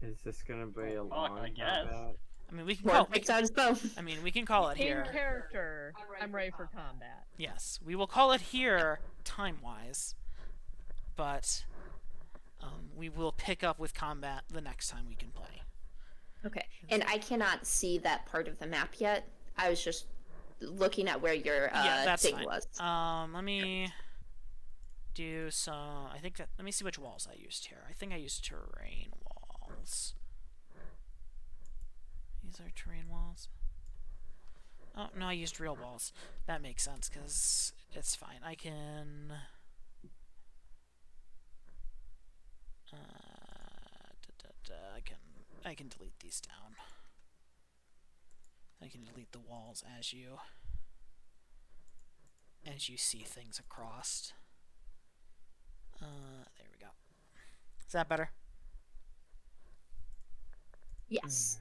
Is this gonna be a Fuck, long I guess. combat? I mean, we can One call. picks out his bow. I mean, we can call it In here. character, I'm ready for combat. Yes, we will call it here time-wise, but we will pick up with combat the next time we can play. Okay. And I cannot see that part of the map yet. I was just looking at where your Yeah, that's thing fine. was. Let me do some. I think that. Let me see which walls I used here. I think I used terrain walls. These are terrain walls. Oh no, I used real walls. That makes sense because it's fine. I can. I can delete these down. I can delete the walls as you see things across. There we go. Is that better? Yes.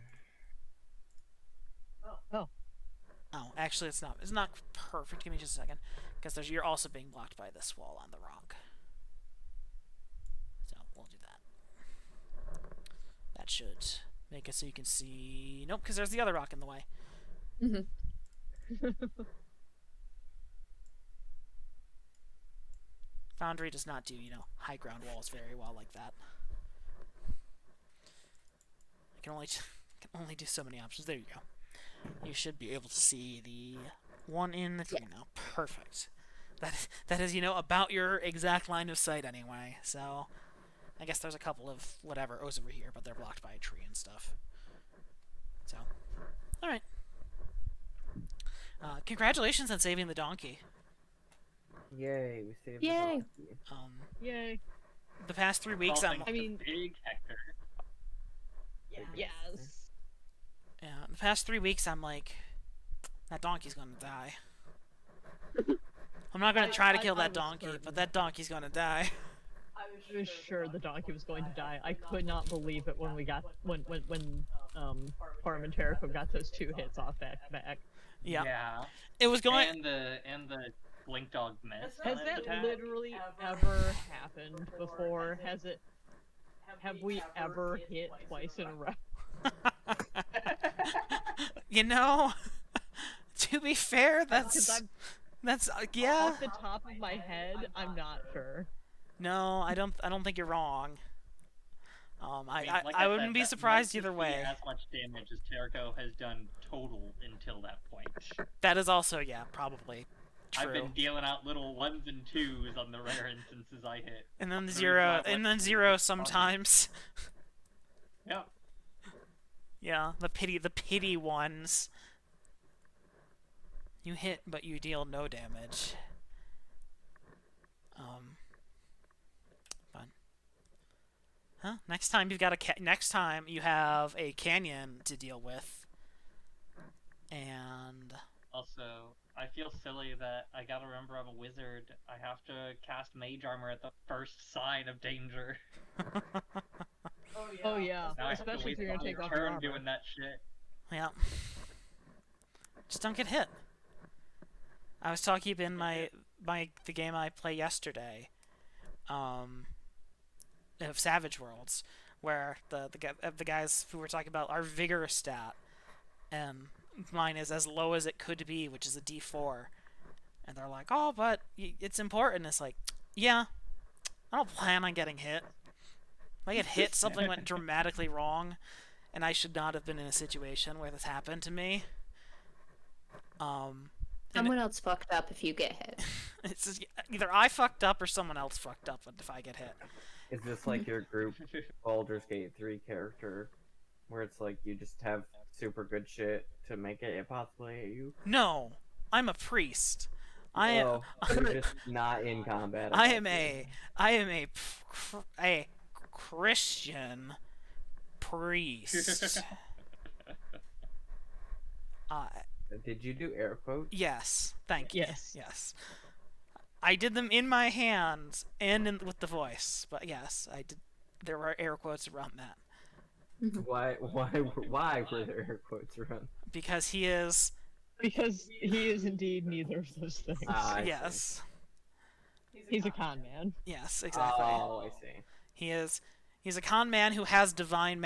Oh. Oh, actually, it's not. It's not perfect. Give me just a second, because you're also being blocked by this wall on the rock. So we'll do that. That should make it so you can see. Nope, because there's the other rock in the way. Foundry does not do, high ground walls very well like that. I can only do so many options. There you go. You should be able to see the one in the tree now. Perfect. That is, about your exact line of sight anyway. So, I guess there's a couple of whatever O's over here, but they're blocked by a tree and stuff. So, all right. Congratulations on saving the donkey. Yay, we saved Yay. the donkey. Yay. The past 3 weeks, All thanks I to mean- Big Hector. Yes. the past 3 weeks, I'm like, that donkey's gonna die. I'm not gonna try to kill I that was donkey, certain. but that donkey's gonna die. I was sure the donkey was going to die. I could not believe it when we got when Farm and Terrico got those 2 hits off back to back. Yeah. It was going. And the blink dog missed. Has on that its attack. literally ever happened before? Have we ever hit twice in a row? To be fair, Because that's I'm yeah. off the top of my head, I'm not sure. No, I don't think you're wrong. Like I said, wouldn't be that surprised might either be way. As much damage as Terrico has done total until that point. That is also probably true. I've been dealing out little 1s and 2s on the rare instances I hit. And then Those zero, are and what- then zero sometimes. Yeah. Yeah, the pity ones. You hit, but you deal no damage. Fun. Huh? Next time next time you have a canyon to deal with. And Also, I feel silly that I gotta remember I'm a wizard. I have to cast mage armor at the first sign of danger. Oh yeah, Now I have to especially if waste you're gonna my take off your turn armor. doing that shit. Yeah. Just don't get hit. I was talking in the game I play yesterday, of Savage Worlds, where the guys who were talking about our vigor stat, and mine is as low as it could be, which is a D4, and they're like, "Oh, but it's important." It's like, yeah, I don't plan on getting hit. If I get hit, something went dramatically wrong, and I should not have been in a situation where this happened to me. Someone else fucked up if you get hit. It's just, either I fucked up or someone else fucked up if I get hit. Is this like your group Baldur's Gate 3 character, where it's like you just have super good shit to make it impossibly hit you? No, I'm a priest. I am. Oh, you're just not in combat. I am a Christian priest. Did you do air quotes? Yes, thank you. Yes. Yes. I did them in my hands and with the voice, but yes, I did. There were air quotes around that Why were there air quotes around? because he is. Because he is indeed neither of those things. I see. Yes. He's a con man. Yes, exactly. Oh, I see. He is. He's a con man who has divine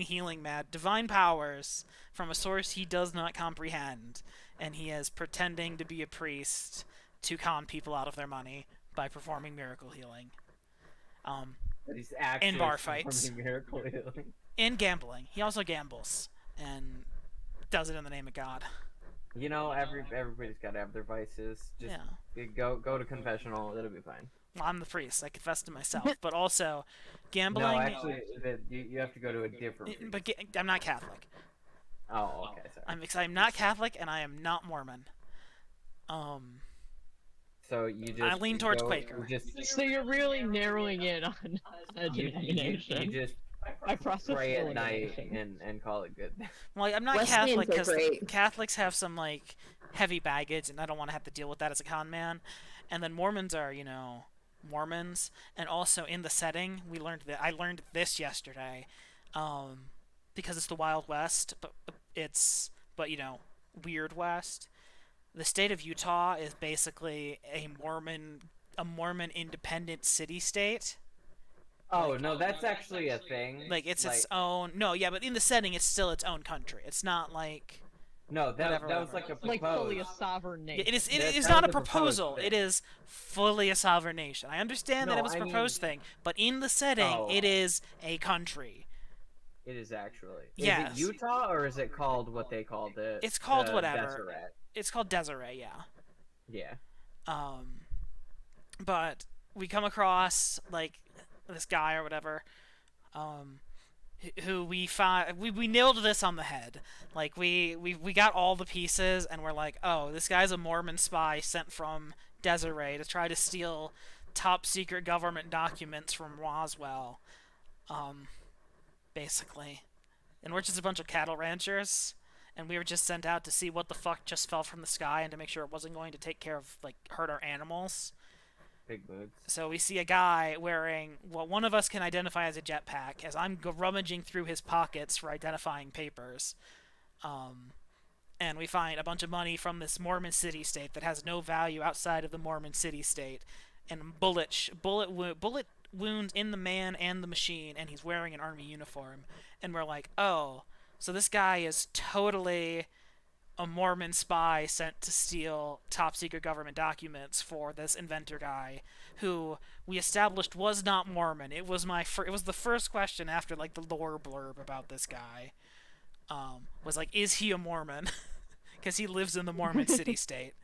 healing divine powers from a source he does not comprehend, and he is pretending to be a priest to con people out of their money by performing miracle healing. But he's actually bar fights. performing miracle healing. And gambling. He also gambles and does it in the name of God. You know, everybody's got to have their vices. Just Yeah. go to confessional. It'll be fine. Well, I'm the priest. I confess to myself, but also gambling. No, actually, you have to go to a different. priest. But I'm not Catholic. Oh, okay. Sorry. I'm not Catholic, and I am not Mormon. So you just. I lean towards go- Quaker. You just. So you're really narrowing in on a You denomination. just By process pray of at night elimination. and call it good. Well, I'm not Wesleyans Catholic are because great. Catholics have some like heavy baggage, and I don't want to have to deal with that as a con man. And then Mormons are, Mormons, and also in the setting, I learned this yesterday, because it's the Wild West, but Weird West. The state of Utah is basically a Mormon independent city-state. Oh no, that's actually a thing. Like it's its own. No, yeah, but in the setting, it's still its own country. It's not like. No, that Whatever, was like a Like fully a proposed. sovereign nation. It is. It That- is that not a was a proposed proposal. thing. It is fully a sovereign nation. I understand that No, it was a I mean- proposed thing, but in the setting, Oh. it is a country. It is actually. Yes. Is it Utah or is it called what they called it? It's called whatever. Deseret. It's called Deseret, yeah. Yeah. But we come across like this guy or whatever, who we nailed this on the head. Like we got all the pieces, and we're like, oh, this guy's a Mormon spy sent from Deseret to try to steal top secret government documents from Roswell, basically. And we're just a bunch of cattle ranchers, and we were just sent out to see what the fuck just fell from the sky and to make sure it wasn't going to hurt our animals. Big moods. So we see a guy wearing what one of us can identify as a jetpack, as I'm rummaging through his pockets for identifying papers. And we find a bunch of money from this Mormon city-state that has no value outside of the Mormon city-state, and bullet wound in the man and the machine, and he's wearing an army uniform. And we're like, oh, so this guy is totally a Mormon spy sent to steal top secret government documents for this inventor guy, who we established was not Mormon. It was it was the first question after like the lore blurb about this guy. Was like, is he a Mormon? Because he lives in the Mormon city-state,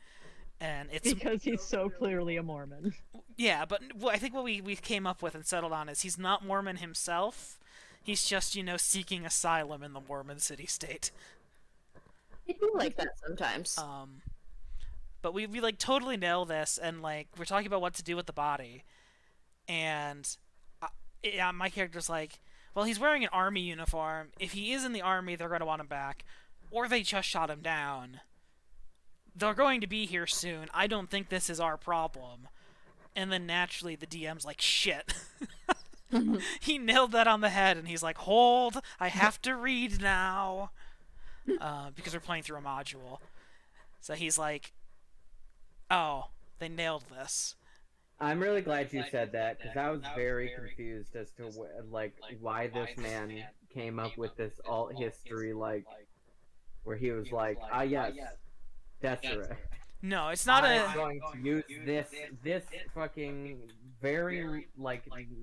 and it's Because he's so clearly a Mormon. yeah. But I think what we came up with and settled on is he's not Mormon himself. He's just seeking asylum in the Mormon city-state. I do like that sometimes. But we like totally nail this, and like we're talking about what to do with the body, and yeah, my character's like, well, he's wearing an army uniform. If he is in the army, they're gonna want him back, or they just shot him down. they're going to be here soon. I don't think this is our problem. And then naturally the DM's like, shit. He nailed that on the head, and he's like, hold, I have to read now. Because we're playing through a module. So he's like, oh, they nailed this. I'm really glad you said that, because I was very confused as to why this man came up with this alt history, where he was like, ah yes, Desiree. No, it's not I'm going to use this fucking very,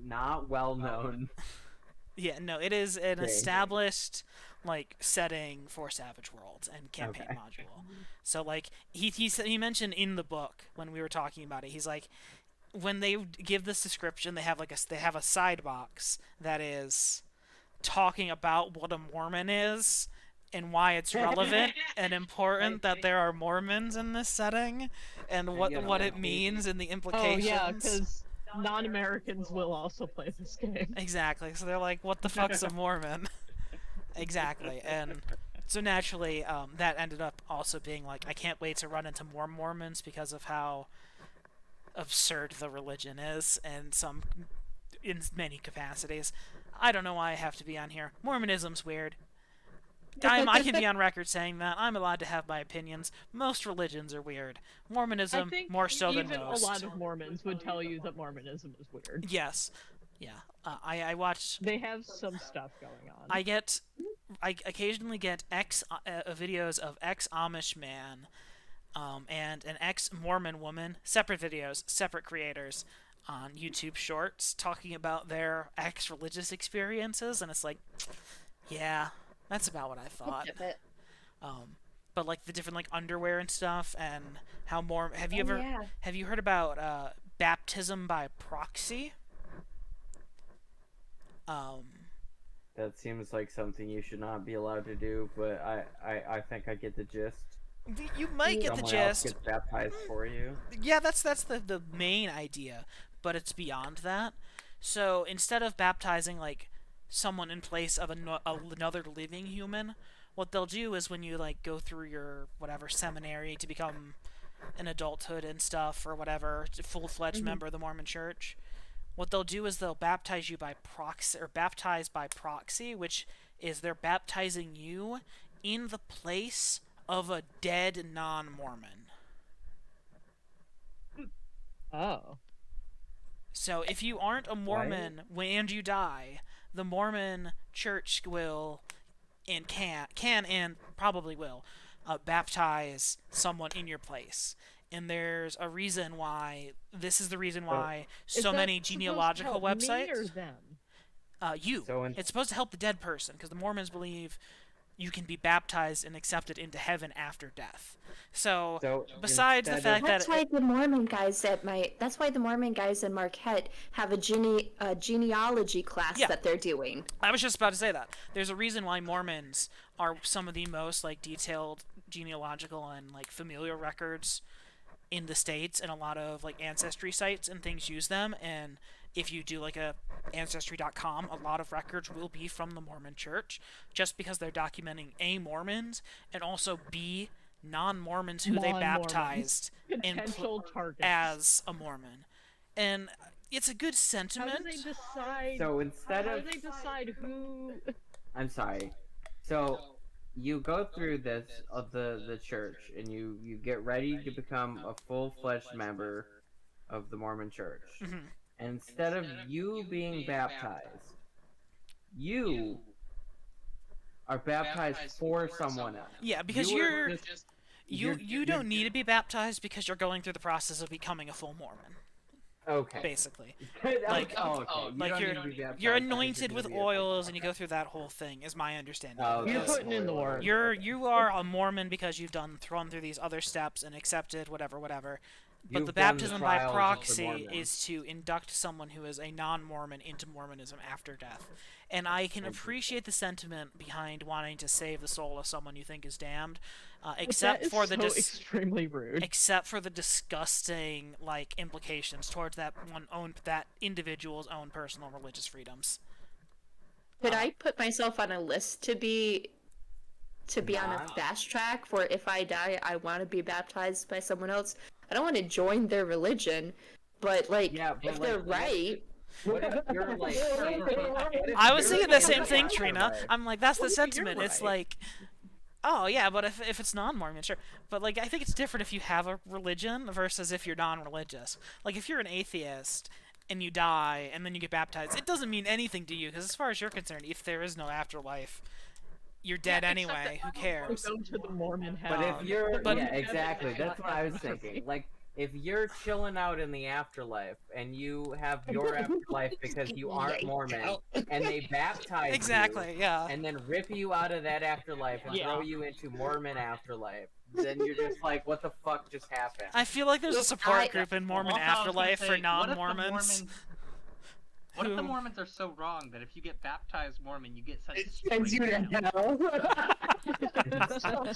not well-known... Yeah, no, it is an Okay. established, setting for Savage Worlds and campaign Okay. module. So, he mentioned in the book, when we were talking about it, he's like, when they give this description, they have a side box that is talking about what a Mormon is and why it's relevant and important that there are Mormons in this setting and what it means and the Oh implications. yeah, because non-Americans will also play this game. Exactly. So they're like, what the fuck's a Mormon? Exactly. And so naturally, that ended up also being like, I can't wait to run into more Mormons because of how absurd the religion is in many capacities. I don't know why I have to be on here. Mormonism's weird. I can be on record saying that. I'm allowed to have my opinions. Most religions are weird. Mormonism, I think more so than even most. a lot of Mormons would tell you that Mormonism is weird. Yes. Yeah. I watched... They have some stuff going on. I occasionally get videos of ex-Amish man and an ex-Mormon woman, separate videos, separate creators, on YouTube Shorts talking about their ex-religious experiences, and it's like, yeah, that's about what I thought. But the different underwear and stuff, and how have you heard about baptism by proxy? That seems like something you should not be allowed to do, but I think I get the gist. You might get the Someone else gist. gets baptized for you. Yeah, that's the main idea, but it's beyond that. So instead of baptizing someone in place of another living human, what they'll do is when you go through your whatever seminary to become an adulthood and stuff or whatever, full-fledged member of the Mormon Church, what they'll do is they'll baptize you by proxy, or baptize by proxy, which is they're baptizing you in the place of a dead non-Mormon. Oh. So if you aren't a Mormon and you die, the Mormon Church will and can and probably will baptize someone in your place. And there's a reason why. This is the reason why so many genealogical websites. Me or them? You. It's supposed to help the dead person, because the Mormons believe you can be baptized and accepted into heaven after death. So besides the fact that's why the Mormon guys that's why the Mormon guys in Marquette have a genealogy class that they're doing. I was just about to say that. There's a reason why Mormons are some of the most detailed genealogical and familial records in the States, and a lot of ancestry sites and things use them. And if you do a ancestry.com, a lot of records will be from the Mormon Church, just because they're documenting A, Mormons, and also B, non-Mormons who they baptized Potential targets. as a Mormon. And it's a good sentiment. How do they decide? So instead how of... do they decide who? I'm sorry. So you go through this of the church, and you get ready to become a full-fledged member of the Mormon Church. Mm-hmm. And instead of you being baptized, you are baptized for someone else. Yeah, because you're you don't need to be baptized because you're going through the process of becoming a full Mormon. Okay. Basically. Okay. You're anointed with oils and you go through that whole thing, is my understanding. You're putting in the work. You are a Mormon because you've thrown through these other steps and accepted whatever. But the baptism by proxy is to induct someone who is a non-Mormon into Mormonism after death. And I can appreciate the sentiment behind wanting to save the soul of someone you think is damned, except for the extremely rude. Except for the disgusting implications towards that individual's own personal religious freedoms. Could I put myself on a list to be to be on a Not- fast track for if I die, I want to be baptized by someone else. I don't want to join their religion, but like, Yeah, but, if like, they're what- right, What if you're like? I was you're thinking the in same thing, afterlife? Trina. I'm like, that's the Well, maybe you're sentiment. It's right. like, oh yeah, but if it's non-Mormon, sure. But like, I think it's different if you have a religion versus if you're non-religious. Like, if you're an atheist and you die and then you get baptized, it doesn't mean anything to you because as far as you're concerned, if there is no afterlife, you're dead Yeah, except anyway. Who that cares? Go to the Mormon house. But if you're, But- yeah, exactly. That's what I was thinking. Like, if you're chilling out in the afterlife and you have your afterlife because you aren't Mormon, and they baptize Exactly. you, Yeah. and then rip you out of that afterlife and Yeah. throw you into Mormon afterlife, then you're just like, what the fuck just happened? I feel like there's a support group in Mormon Also, I was gonna afterlife say, for what if the non-Mormons. What if the who- Mormons are so wrong that if you get baptized Mormon, you get sent It straight sends you to hell? hell.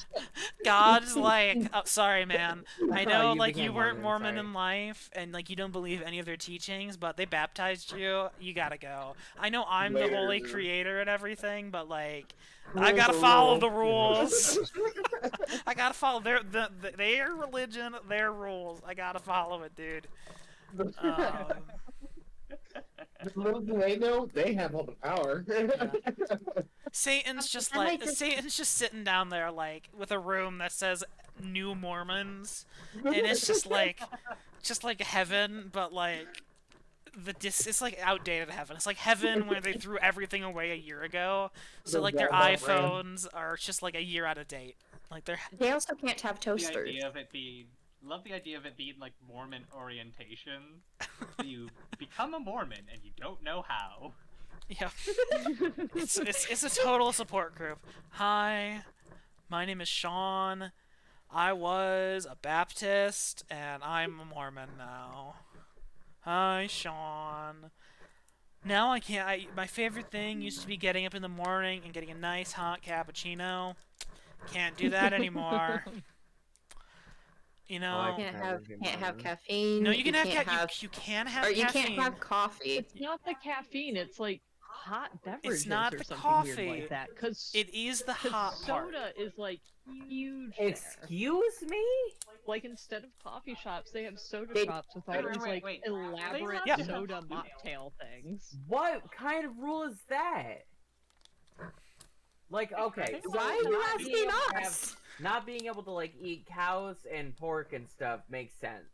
God's like, oh, sorry, man. I know, You like, became you weren't Mormon, Mormon sorry. in life, and, like, you don't believe any of their teachings, but they baptized you. You gotta go. I know I'm the holy Later. creator and everything, but, like, I gotta follow the rules. I gotta follow their religion, their rules. I gotta follow it, dude. Little do they know, they have all the power. Satan's just I like might just- Satan's just sitting down there like with a room that says New Mormons, and it's just like heaven, but like it's like outdated heaven. It's like heaven where they threw everything away a year ago, so The like their Walmart brand. iPhones are just like a year out of date. Like they're they also can't have The toasters. idea of it being, love the idea of it being like Mormon orientation. So you become a Mormon and you don't know how. yeah. It's a total support group. Hi, my name is Sean. I was a Baptist and I'm a Mormon now. Hi, Sean. Now I can't. My favorite thing used to be getting up in the morning and getting a nice hot cappuccino. Can't do that anymore. You know. I Can't That have would be can't have Mormon. caffeine. No, you can have, can't you can have or you caffeine. can't have coffee. It's not the caffeine. It's like hot beverages not or the something coffee. weird like that. Because It is the hot part. soda is like huge. there. Excuse me? Like instead of coffee shops, they have soda They- shops with all Wait, these wait, like wait. elaborate Yeah. soda mocktail things. What kind of rule is that? Like, okay, so Why are you not being asking able to have- us? not being able to like eat cows and pork and stuff makes sense.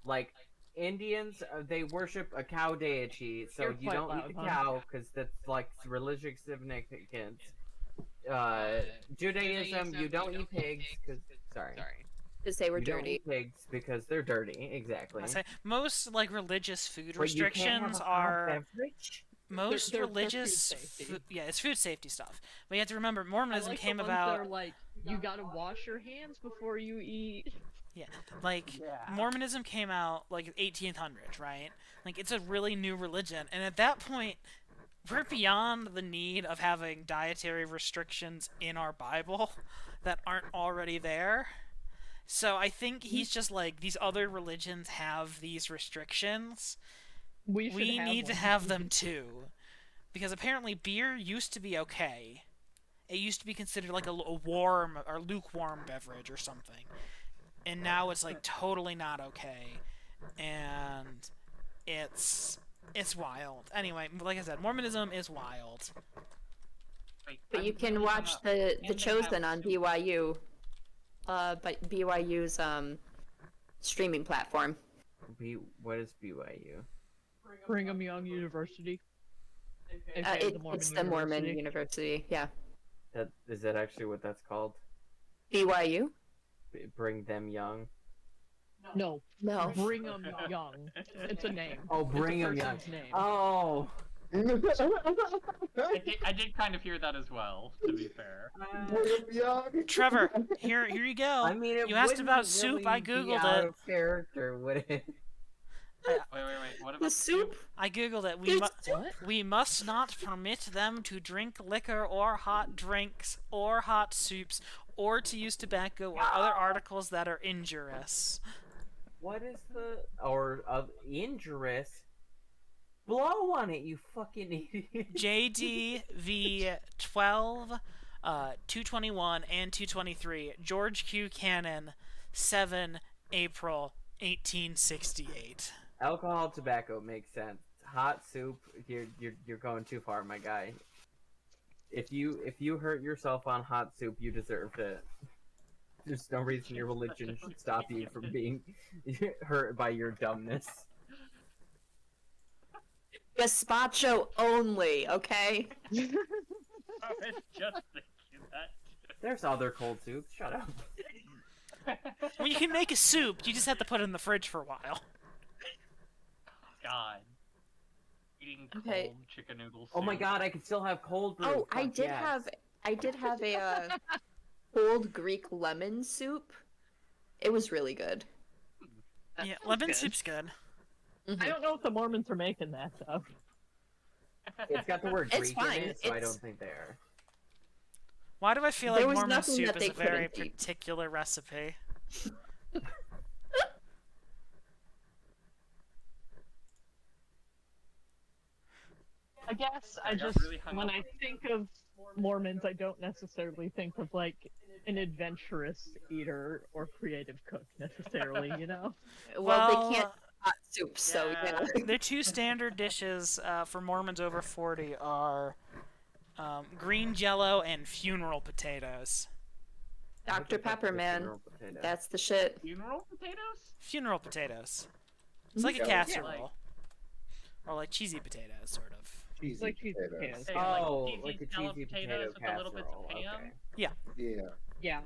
Like Indians, they worship a cow deity, so You're you quite don't loud, eat the hon. cow because that's like religious significance. Judaism, you don't eat pigs because sorry, Because they were you don't dirty. eat pigs because they're dirty. Exactly. I say most like religious food But you can't have restrictions a hot are beverage? most they're food religious. safety. Yeah, it's food safety stuff. But you have to remember, I Mormonism like came the ones that about. are like you gotta wash your hands before you eat. Like Mormonism came out like 1800s, right? Like it's a really new religion, and at that point, we're beyond the need of having dietary restrictions in our Bible that aren't already there. So I think he's just like these other religions have these restrictions. We should We have need to one. have them too, because apparently beer used to be okay. It used to be considered like a warm or lukewarm beverage or something, and now it's like totally not okay, and it's wild. Anyway, like I said, Mormonism is wild. Wait, But I'm you can really watch hung up. the And they Chosen have on soup. BYU. But BYU's streaming platform. What is BYU? Brigham Young University. aka It's the Mormon University. Yeah. That is that actually what that's called? BYU? Bring them young. No, No. Brigham Young. It's a name. Oh, It's a Brigham Young. person's name. Oh. I did kind of hear that as well, to be fair. Trevor, here you go. I mean, it You asked wouldn't about soup, I really be googled out it. of character, would it? Wait. What about The soup? I googled it. What? We must not permit them to drink liquor or hot drinks or hot soups or to use tobacco or other articles that are injurious. What is the injurious? Blow on it, you fucking idiot. JDV 12 221 and 223. George Q. Cannon, 7 April 1868. Alcohol, tobacco makes sense. Hot soup, you're going too far, my guy. If you hurt yourself on hot soup, you deserved it. There's no reason your religion should stop you from being hurt by your dumbness. Gazpacho only, okay? I was just thinking that. There's other cold soups. Shut up. Well, you can make a soup. You just have to put it in the fridge for a while. God. Eating Okay. cold chicken noodles. Oh my god, I can still have cold brew. Oh, I Fuck did yes. have a cold Greek lemon soup. It was really good. That Yeah, sounds lemon good. soup's good. I don't know if the Mormons are making that though. It's got the word It's Greek fine, in it, so I it's- don't think they are. Why do I feel There like was Mormon nothing soup that is they a very couldn't eat. particular recipe? I guess I I got just really hung when up I on think of Mormons, I don't necessarily think of like an adventurous eater or creative cook necessarily, you know? Well, they can't hot soup, so Yeah. yeah. Their two standard dishes for Mormons over 40 are green jello and funeral potatoes. I Dr. think that's Pepper, the man. funeral potato. That's the shit. Funeral potatoes? Funeral potatoes. It's like a Yeah, casserole. Or like cheesy potatoes, sort of. Cheesy Like cheesy potatoes. potatoes. Hey, Oh, like like a cheesy scalloped cheesy potato potatoes with a little bits of casserole. ham? Okay. Yeah. Yeah.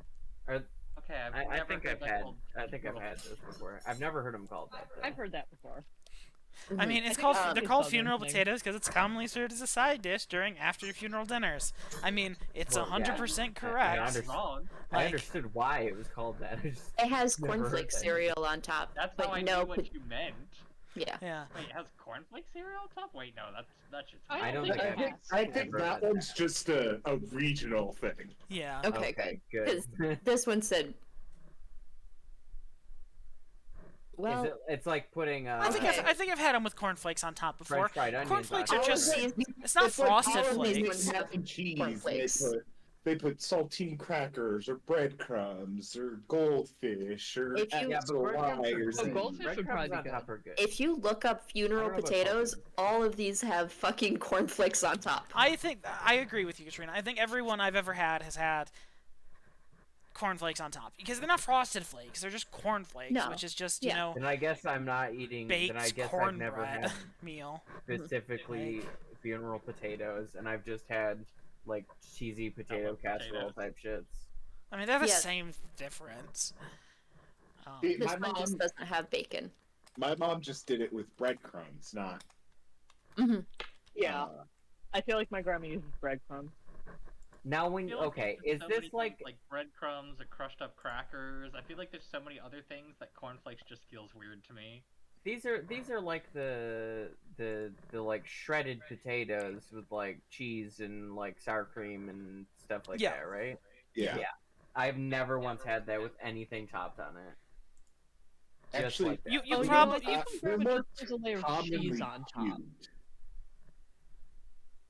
Okay, I've I never think heard I've that had. called I think I've funeral had this before. I've never heard them called that. Though. I've heard that before. I mean, it's think called it's they're a called southern funeral thing. potatoes because it's commonly served as a side dish during after your funeral dinners. I mean, it's Well, yeah. 100% I correct. understand. wrong. I Like- understood why it was called that. I just It has Never heard cornflake that. cereal on top, That's but how I no, knew what you meant. yeah. Yeah. Wait, it has cornflake cereal on top? Wait, no, that's just. I I don't think think I I've- have. I think Never that had one's just a regional thing. Yeah. Okay, good. This one said. Well, It's like putting I think Okay. I think I've had them with cornflakes on top before. French fried onions. Cornflakes on are top. just- all of these- It's not It's like frosted all of these flakes. ones mac and cheese. Cornflakes. They put saltine crackers or breadcrumbs or goldfish or If you- X Yeah, but or breadcrumbs Y are or good. Oh, Z. goldfish would Breadcrumbs probably on be top good. are good. if you look up funeral I don't know about potatoes, saltine. all of these have fucking cornflakes on top. I think I agree with you, Katrina. I think everyone I've ever had has had cornflakes on top because they're not frosted flakes; they're just cornflakes, No. which is just Yeah. you Then I guess I'm not eating. Then I baked guess I've never cornbread had meal. specifically funeral potatoes, and I've just had like cheesy potato love casserole potatoes. type shits. I mean, they're the Yeah. same difference. See, This my one just mom, doesn't have bacon. my mom just did it with breadcrumbs, not. Yeah. uh, I feel like my grandma uses breadcrumbs. Now, I when feel like okay, there's is so many this things like like breadcrumbs or crushed up crackers? I feel like there's so many other things that cornflakes just feels weird to me. these are like the like shredded potatoes with like cheese and like sour cream and stuff like Yeah. that, right? yeah. Yeah. I've never once had that with anything topped on it. Just Actually, like that. You Oh, probably you know what? they're Grandma more just puts a layer of commonly cheese on top. cubed.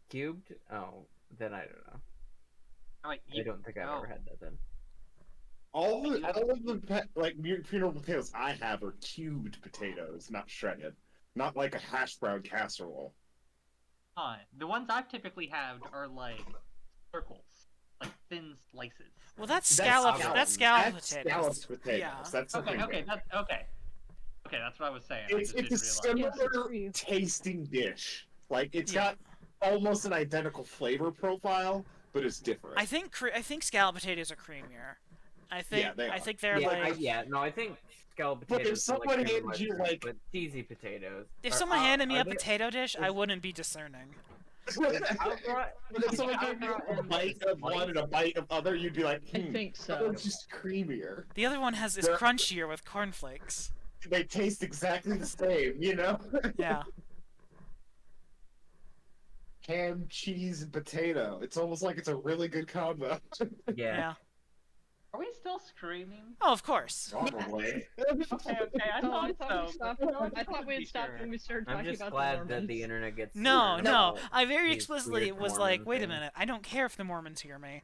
Cubed? Oh, then I don't know. Like, I don't think I've ever had that then. All of the funeral potatoes I have are cubed potatoes, not shredded. Not like a hash brown casserole. The ones I've typically had are like circles, like thin slices. well, that's That's scallop. scallop. That's scallop That's potatoes. scalloped potatoes. Yeah. That's Okay, something okay, different. that's okay. Okay, that's what I was saying. I It's just a didn't realize. Yes, it's similar true. tasting dish. Like it's Yeah. got almost an identical flavor profile, but it's different. I think scallop potatoes are creamier. I think they I are. think they're Yeah, like no, I think scalloped But if potatoes. are, someone like, handed much you, better, like- but cheesy potatoes. if are- someone handed me are a they- potato dish, I is- wouldn't be discerning. but if someone gave you a bite of one and a bite of other, you'd be like, I think that so. one's just creamier. The other one is They're- crunchier with cornflakes. They taste exactly the same, you know? Yeah. Ham, cheese, and potato. It's almost like it's a really good combo. Yeah. Yeah. Are we still screaming? Oh, of course. Probably. Okay, I No, I thought thought we so. stopped. I thought we had stopped when we started I'm talking just about glad the that Mormons. the internet gets. No, weird no. about I very these explicitly weird was like, Mormon wait a things. minute. I don't care if the Mormons hear me.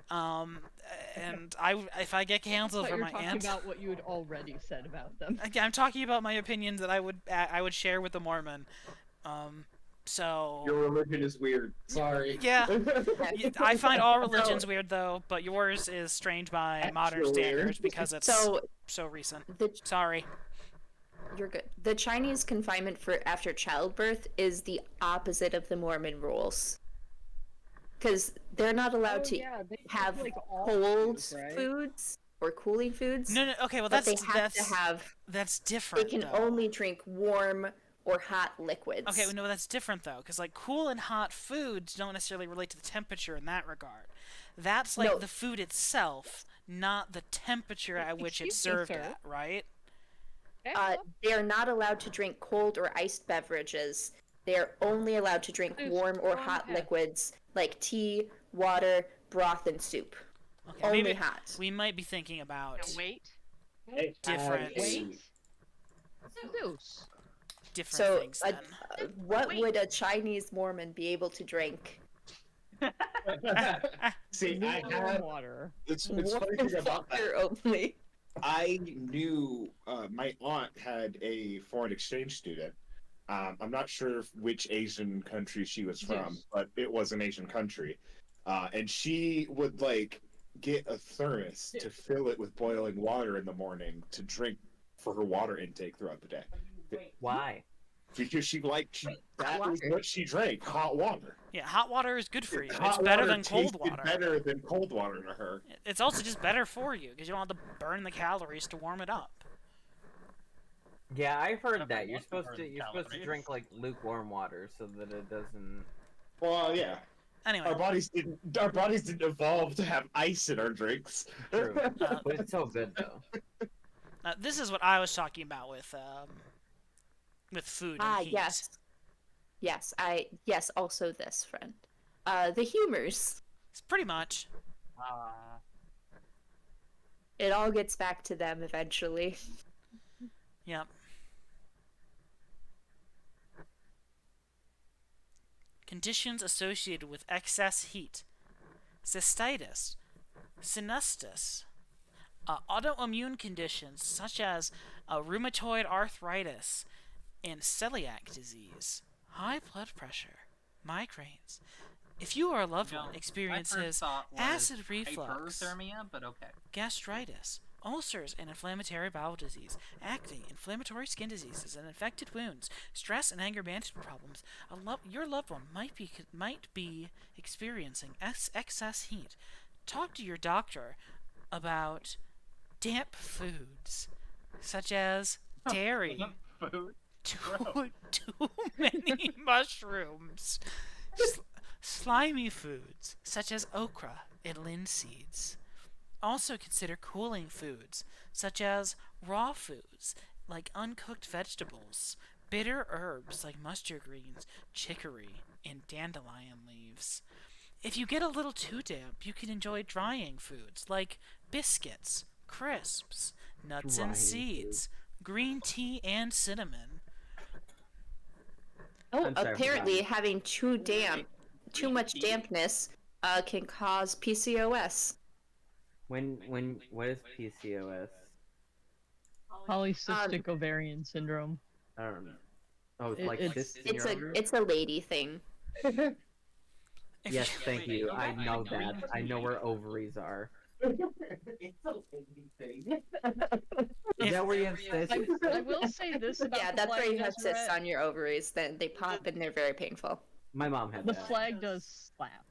And if I get I canceled thought for you were my talking aunt, about what you had already said about them. I'm talking about my opinions that I would share with the Mormon. So Your religion is weird. Sorry. yeah, I find all religions weird though, but yours is strange by modern Actually. standards because it's so recent. Sorry. You're good. The Chinese confinement for after childbirth is the opposite of the Mormon rules. Because they're not allowed to have cold foods or cooling foods. No, okay, well but that's they have to have. that's They different. can though. only drink warm or hot liquids. Okay, no, that's different though, because like cool and hot foods don't necessarily relate to the temperature in that regard. That's like No. the food itself, not the temperature at which it's Excuse me, served sir. at, right? They are not allowed to drink cold or iced beverages. They are only allowed to drink Please, warm or go hot ahead. liquids like tea, water, broth, and soup. Okay, Only maybe hot. we might be thinking about Wait. different Wait. Zeus. different So, things then. what would a Chinese Mormon be able to drink? See, I Warm had water. it's Warm funny thing about that. water only. I knew my aunt had a foreign exchange student. I'm not sure which Asian country she was from, Yes. but it was an Asian country. And she would like get a thermos to fill it with boiling water in the morning to drink for her water intake throughout the day. Why? Because that was water. what she drank, hot water. Yeah, hot water is good for you. It's Hot better water than cold tasted water. better than cold water to her. It's also just better for you because you don't have to burn the calories to warm it up. Yeah, I've heard But that. You're what's the supposed to burn drink calories? like lukewarm water so that it doesn't. Well, yeah. Anyway, Our bodies didn't evolve to have ice in our drinks. True. But it's so good though. this is what I was talking about with food and heat. Yes. Yes, also this friend. The humors. It's pretty much. It all gets back to them eventually. Yep. Conditions associated with excess heat. Cystitis. Sinustis. Autoimmune conditions such as rheumatoid arthritis and celiac disease. High blood pressure. Migraines. If you or a loved one My first experiences thought was acid reflux, hyperthermia, but okay. gastritis, ulcers and inflammatory bowel disease, acne, inflammatory skin diseases and infected wounds, stress and anger management problems, your loved one might be experiencing excess heat. Talk to your doctor about damp foods such as dairy, Food. too many mushrooms, slimy foods such as okra and linseeds. Also consider cooling foods, such as raw foods, like uncooked vegetables, bitter herbs like mustard greens, chicory, and dandelion leaves. If you get a little too damp, you can enjoy drying foods like biscuits, crisps, nuts Drying and seeds, green tea, and cinnamon. Oh, I'm sorry, apparently having too much dampness can cause PCOS. What is PCOS? Polycystic ovarian syndrome. I don't know. Oh, it's It- like it's- this in your ovaries? It's a lady thing. If Yes, you- thank you. I know that. I know where ovaries are. Is that where you have cysts? I will say this about Yeah, the that's where flag you have cysts Deseret. on your ovaries. Then they pop and they're very painful. My mom had The that. flag does slap.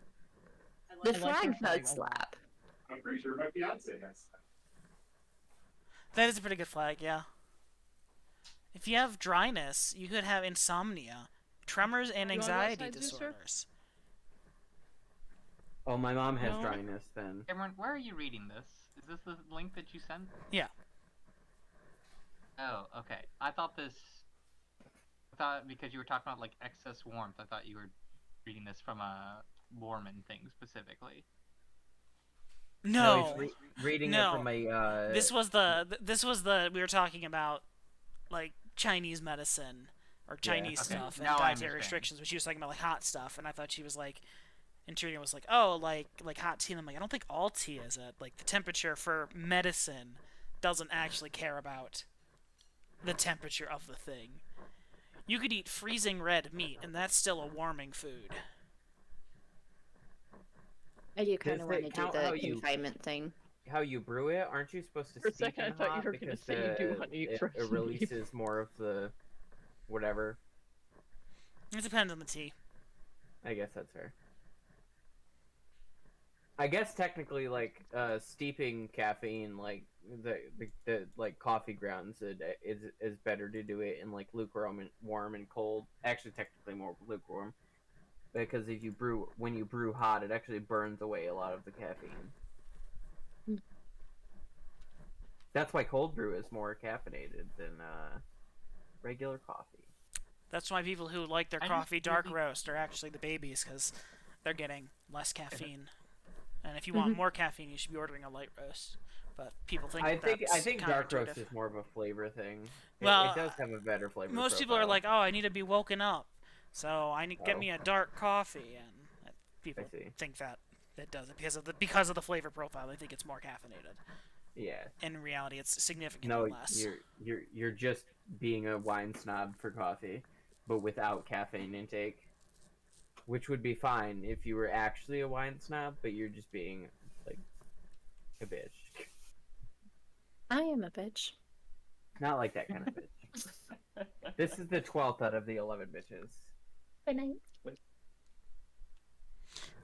The I like flag your flag does a lot. slap. I'm pretty sure my fiance has. That is a pretty good flag, yeah. If you have dryness, you could have insomnia, tremors, and You wanna go anxiety outside, Zeus, sir? disorders. Oh, my mom has No. dryness then. Cameron, where are you reading this? Is this the link that you sent? Yeah. Oh, okay. I thought because you were talking about like excess warmth, I thought you were reading this from a Mormon thing specifically. No, he's reading No. it from a. this was the we were talking about like Chinese medicine or Chinese Okay. stuff and Now I dietary understand. restrictions, but she was talking about like hot stuff, and I thought she was like And Trina was like, oh, like hot tea. And I'm like, I don't think all tea is it. Like, the temperature for medicine doesn't actually care about the temperature of the thing. You could eat freezing red meat, and that's still a warming food. I do kind Does of want it to do count how the you- confinement thing. How you brew it? Aren't you supposed to For a steep second, I in thought you hot were gonna because say you do want to eat it frozen beef. releases more of the whatever? It depends on the tea. I guess that's fair. I guess technically, like, steeping caffeine, like the like coffee grounds, is better to do it in like lukewarm and warm and cold. Actually, technically more lukewarm, because if you brew when you brew hot, it actually burns away a lot of the caffeine. Hmm. That's why cold brew is more caffeinated than regular coffee. That's why people who like their I coffee don't dark really- roast are actually the babies, because they're getting less caffeine. And if you want more caffeine, you should be ordering a light roast. But people think I think that's dark roast counterintuitive. is more of a flavor thing. Well, it does have a better flavor. Most people are profile. like, oh, I need to be woken up, so I need get Oh. me a dark coffee, and people I see. think that it does it because of the flavor profile. They think it's more caffeinated. Yeah. In reality, it's significantly No, less. you're just being a wine snob for coffee, but without caffeine intake, which would be fine if you were actually a wine snob, but you're just being like a bitch. I am a bitch. Not like that kind of bitch. This is the 12th out of the 11 bitches. Good night.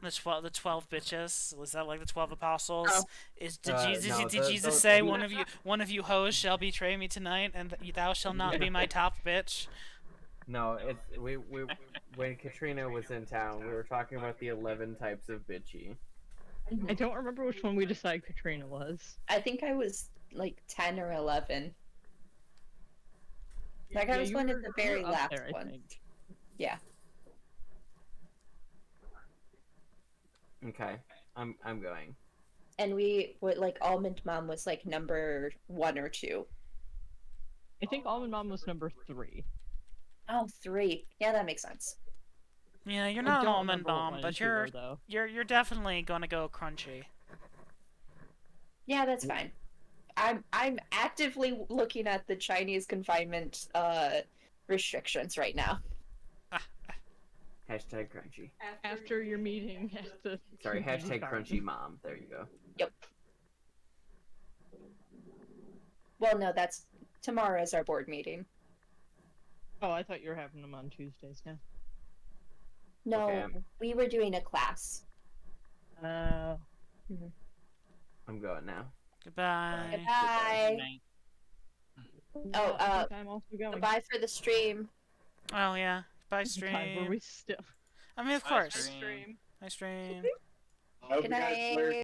The 12 bitches. Was that like the 12 apostles? Oh. Did Jesus no, did Jesus the- say the- one of you hoes shall betray me tonight, and thou shalt not be my top bitch? No, it's we when Katrina was in town, we were talking about the 11 types of bitchy. I don't remember which one we decided Katrina was. I think I was like 10 or 11. Like I Yeah, was you one were- of the you very were up last there, I ones. think. Yeah. Okay, I'm going. And we would like Almond Mom was like number 1 or 2. I think Almond Mom was number 3. Oh, 3. Yeah, that makes sense. Yeah, you're I not an don't almond remember what bomb, 1 but and 2 you're were, though. you're definitely gonna go crunchy. Yeah, that's fine. I'm actively looking at the Chinese confinement restrictions right now. Hashtag crunchy. After your meeting at the Sorry, community hashtag garden. crunchy mom. There you go. Well, no, that's tomorrow's our board meeting. Oh, I thought you were having them on Tuesdays now. No, Okay. we were doing a class. Uh, I'm going now. Goodbye. Goodbye. Oh, I think I'm also going. Goodbye for the stream. Oh yeah. Bye What time were stream. we still? I mean, of Bye, course. stream. Bye stream. I hope Good you guys learned night.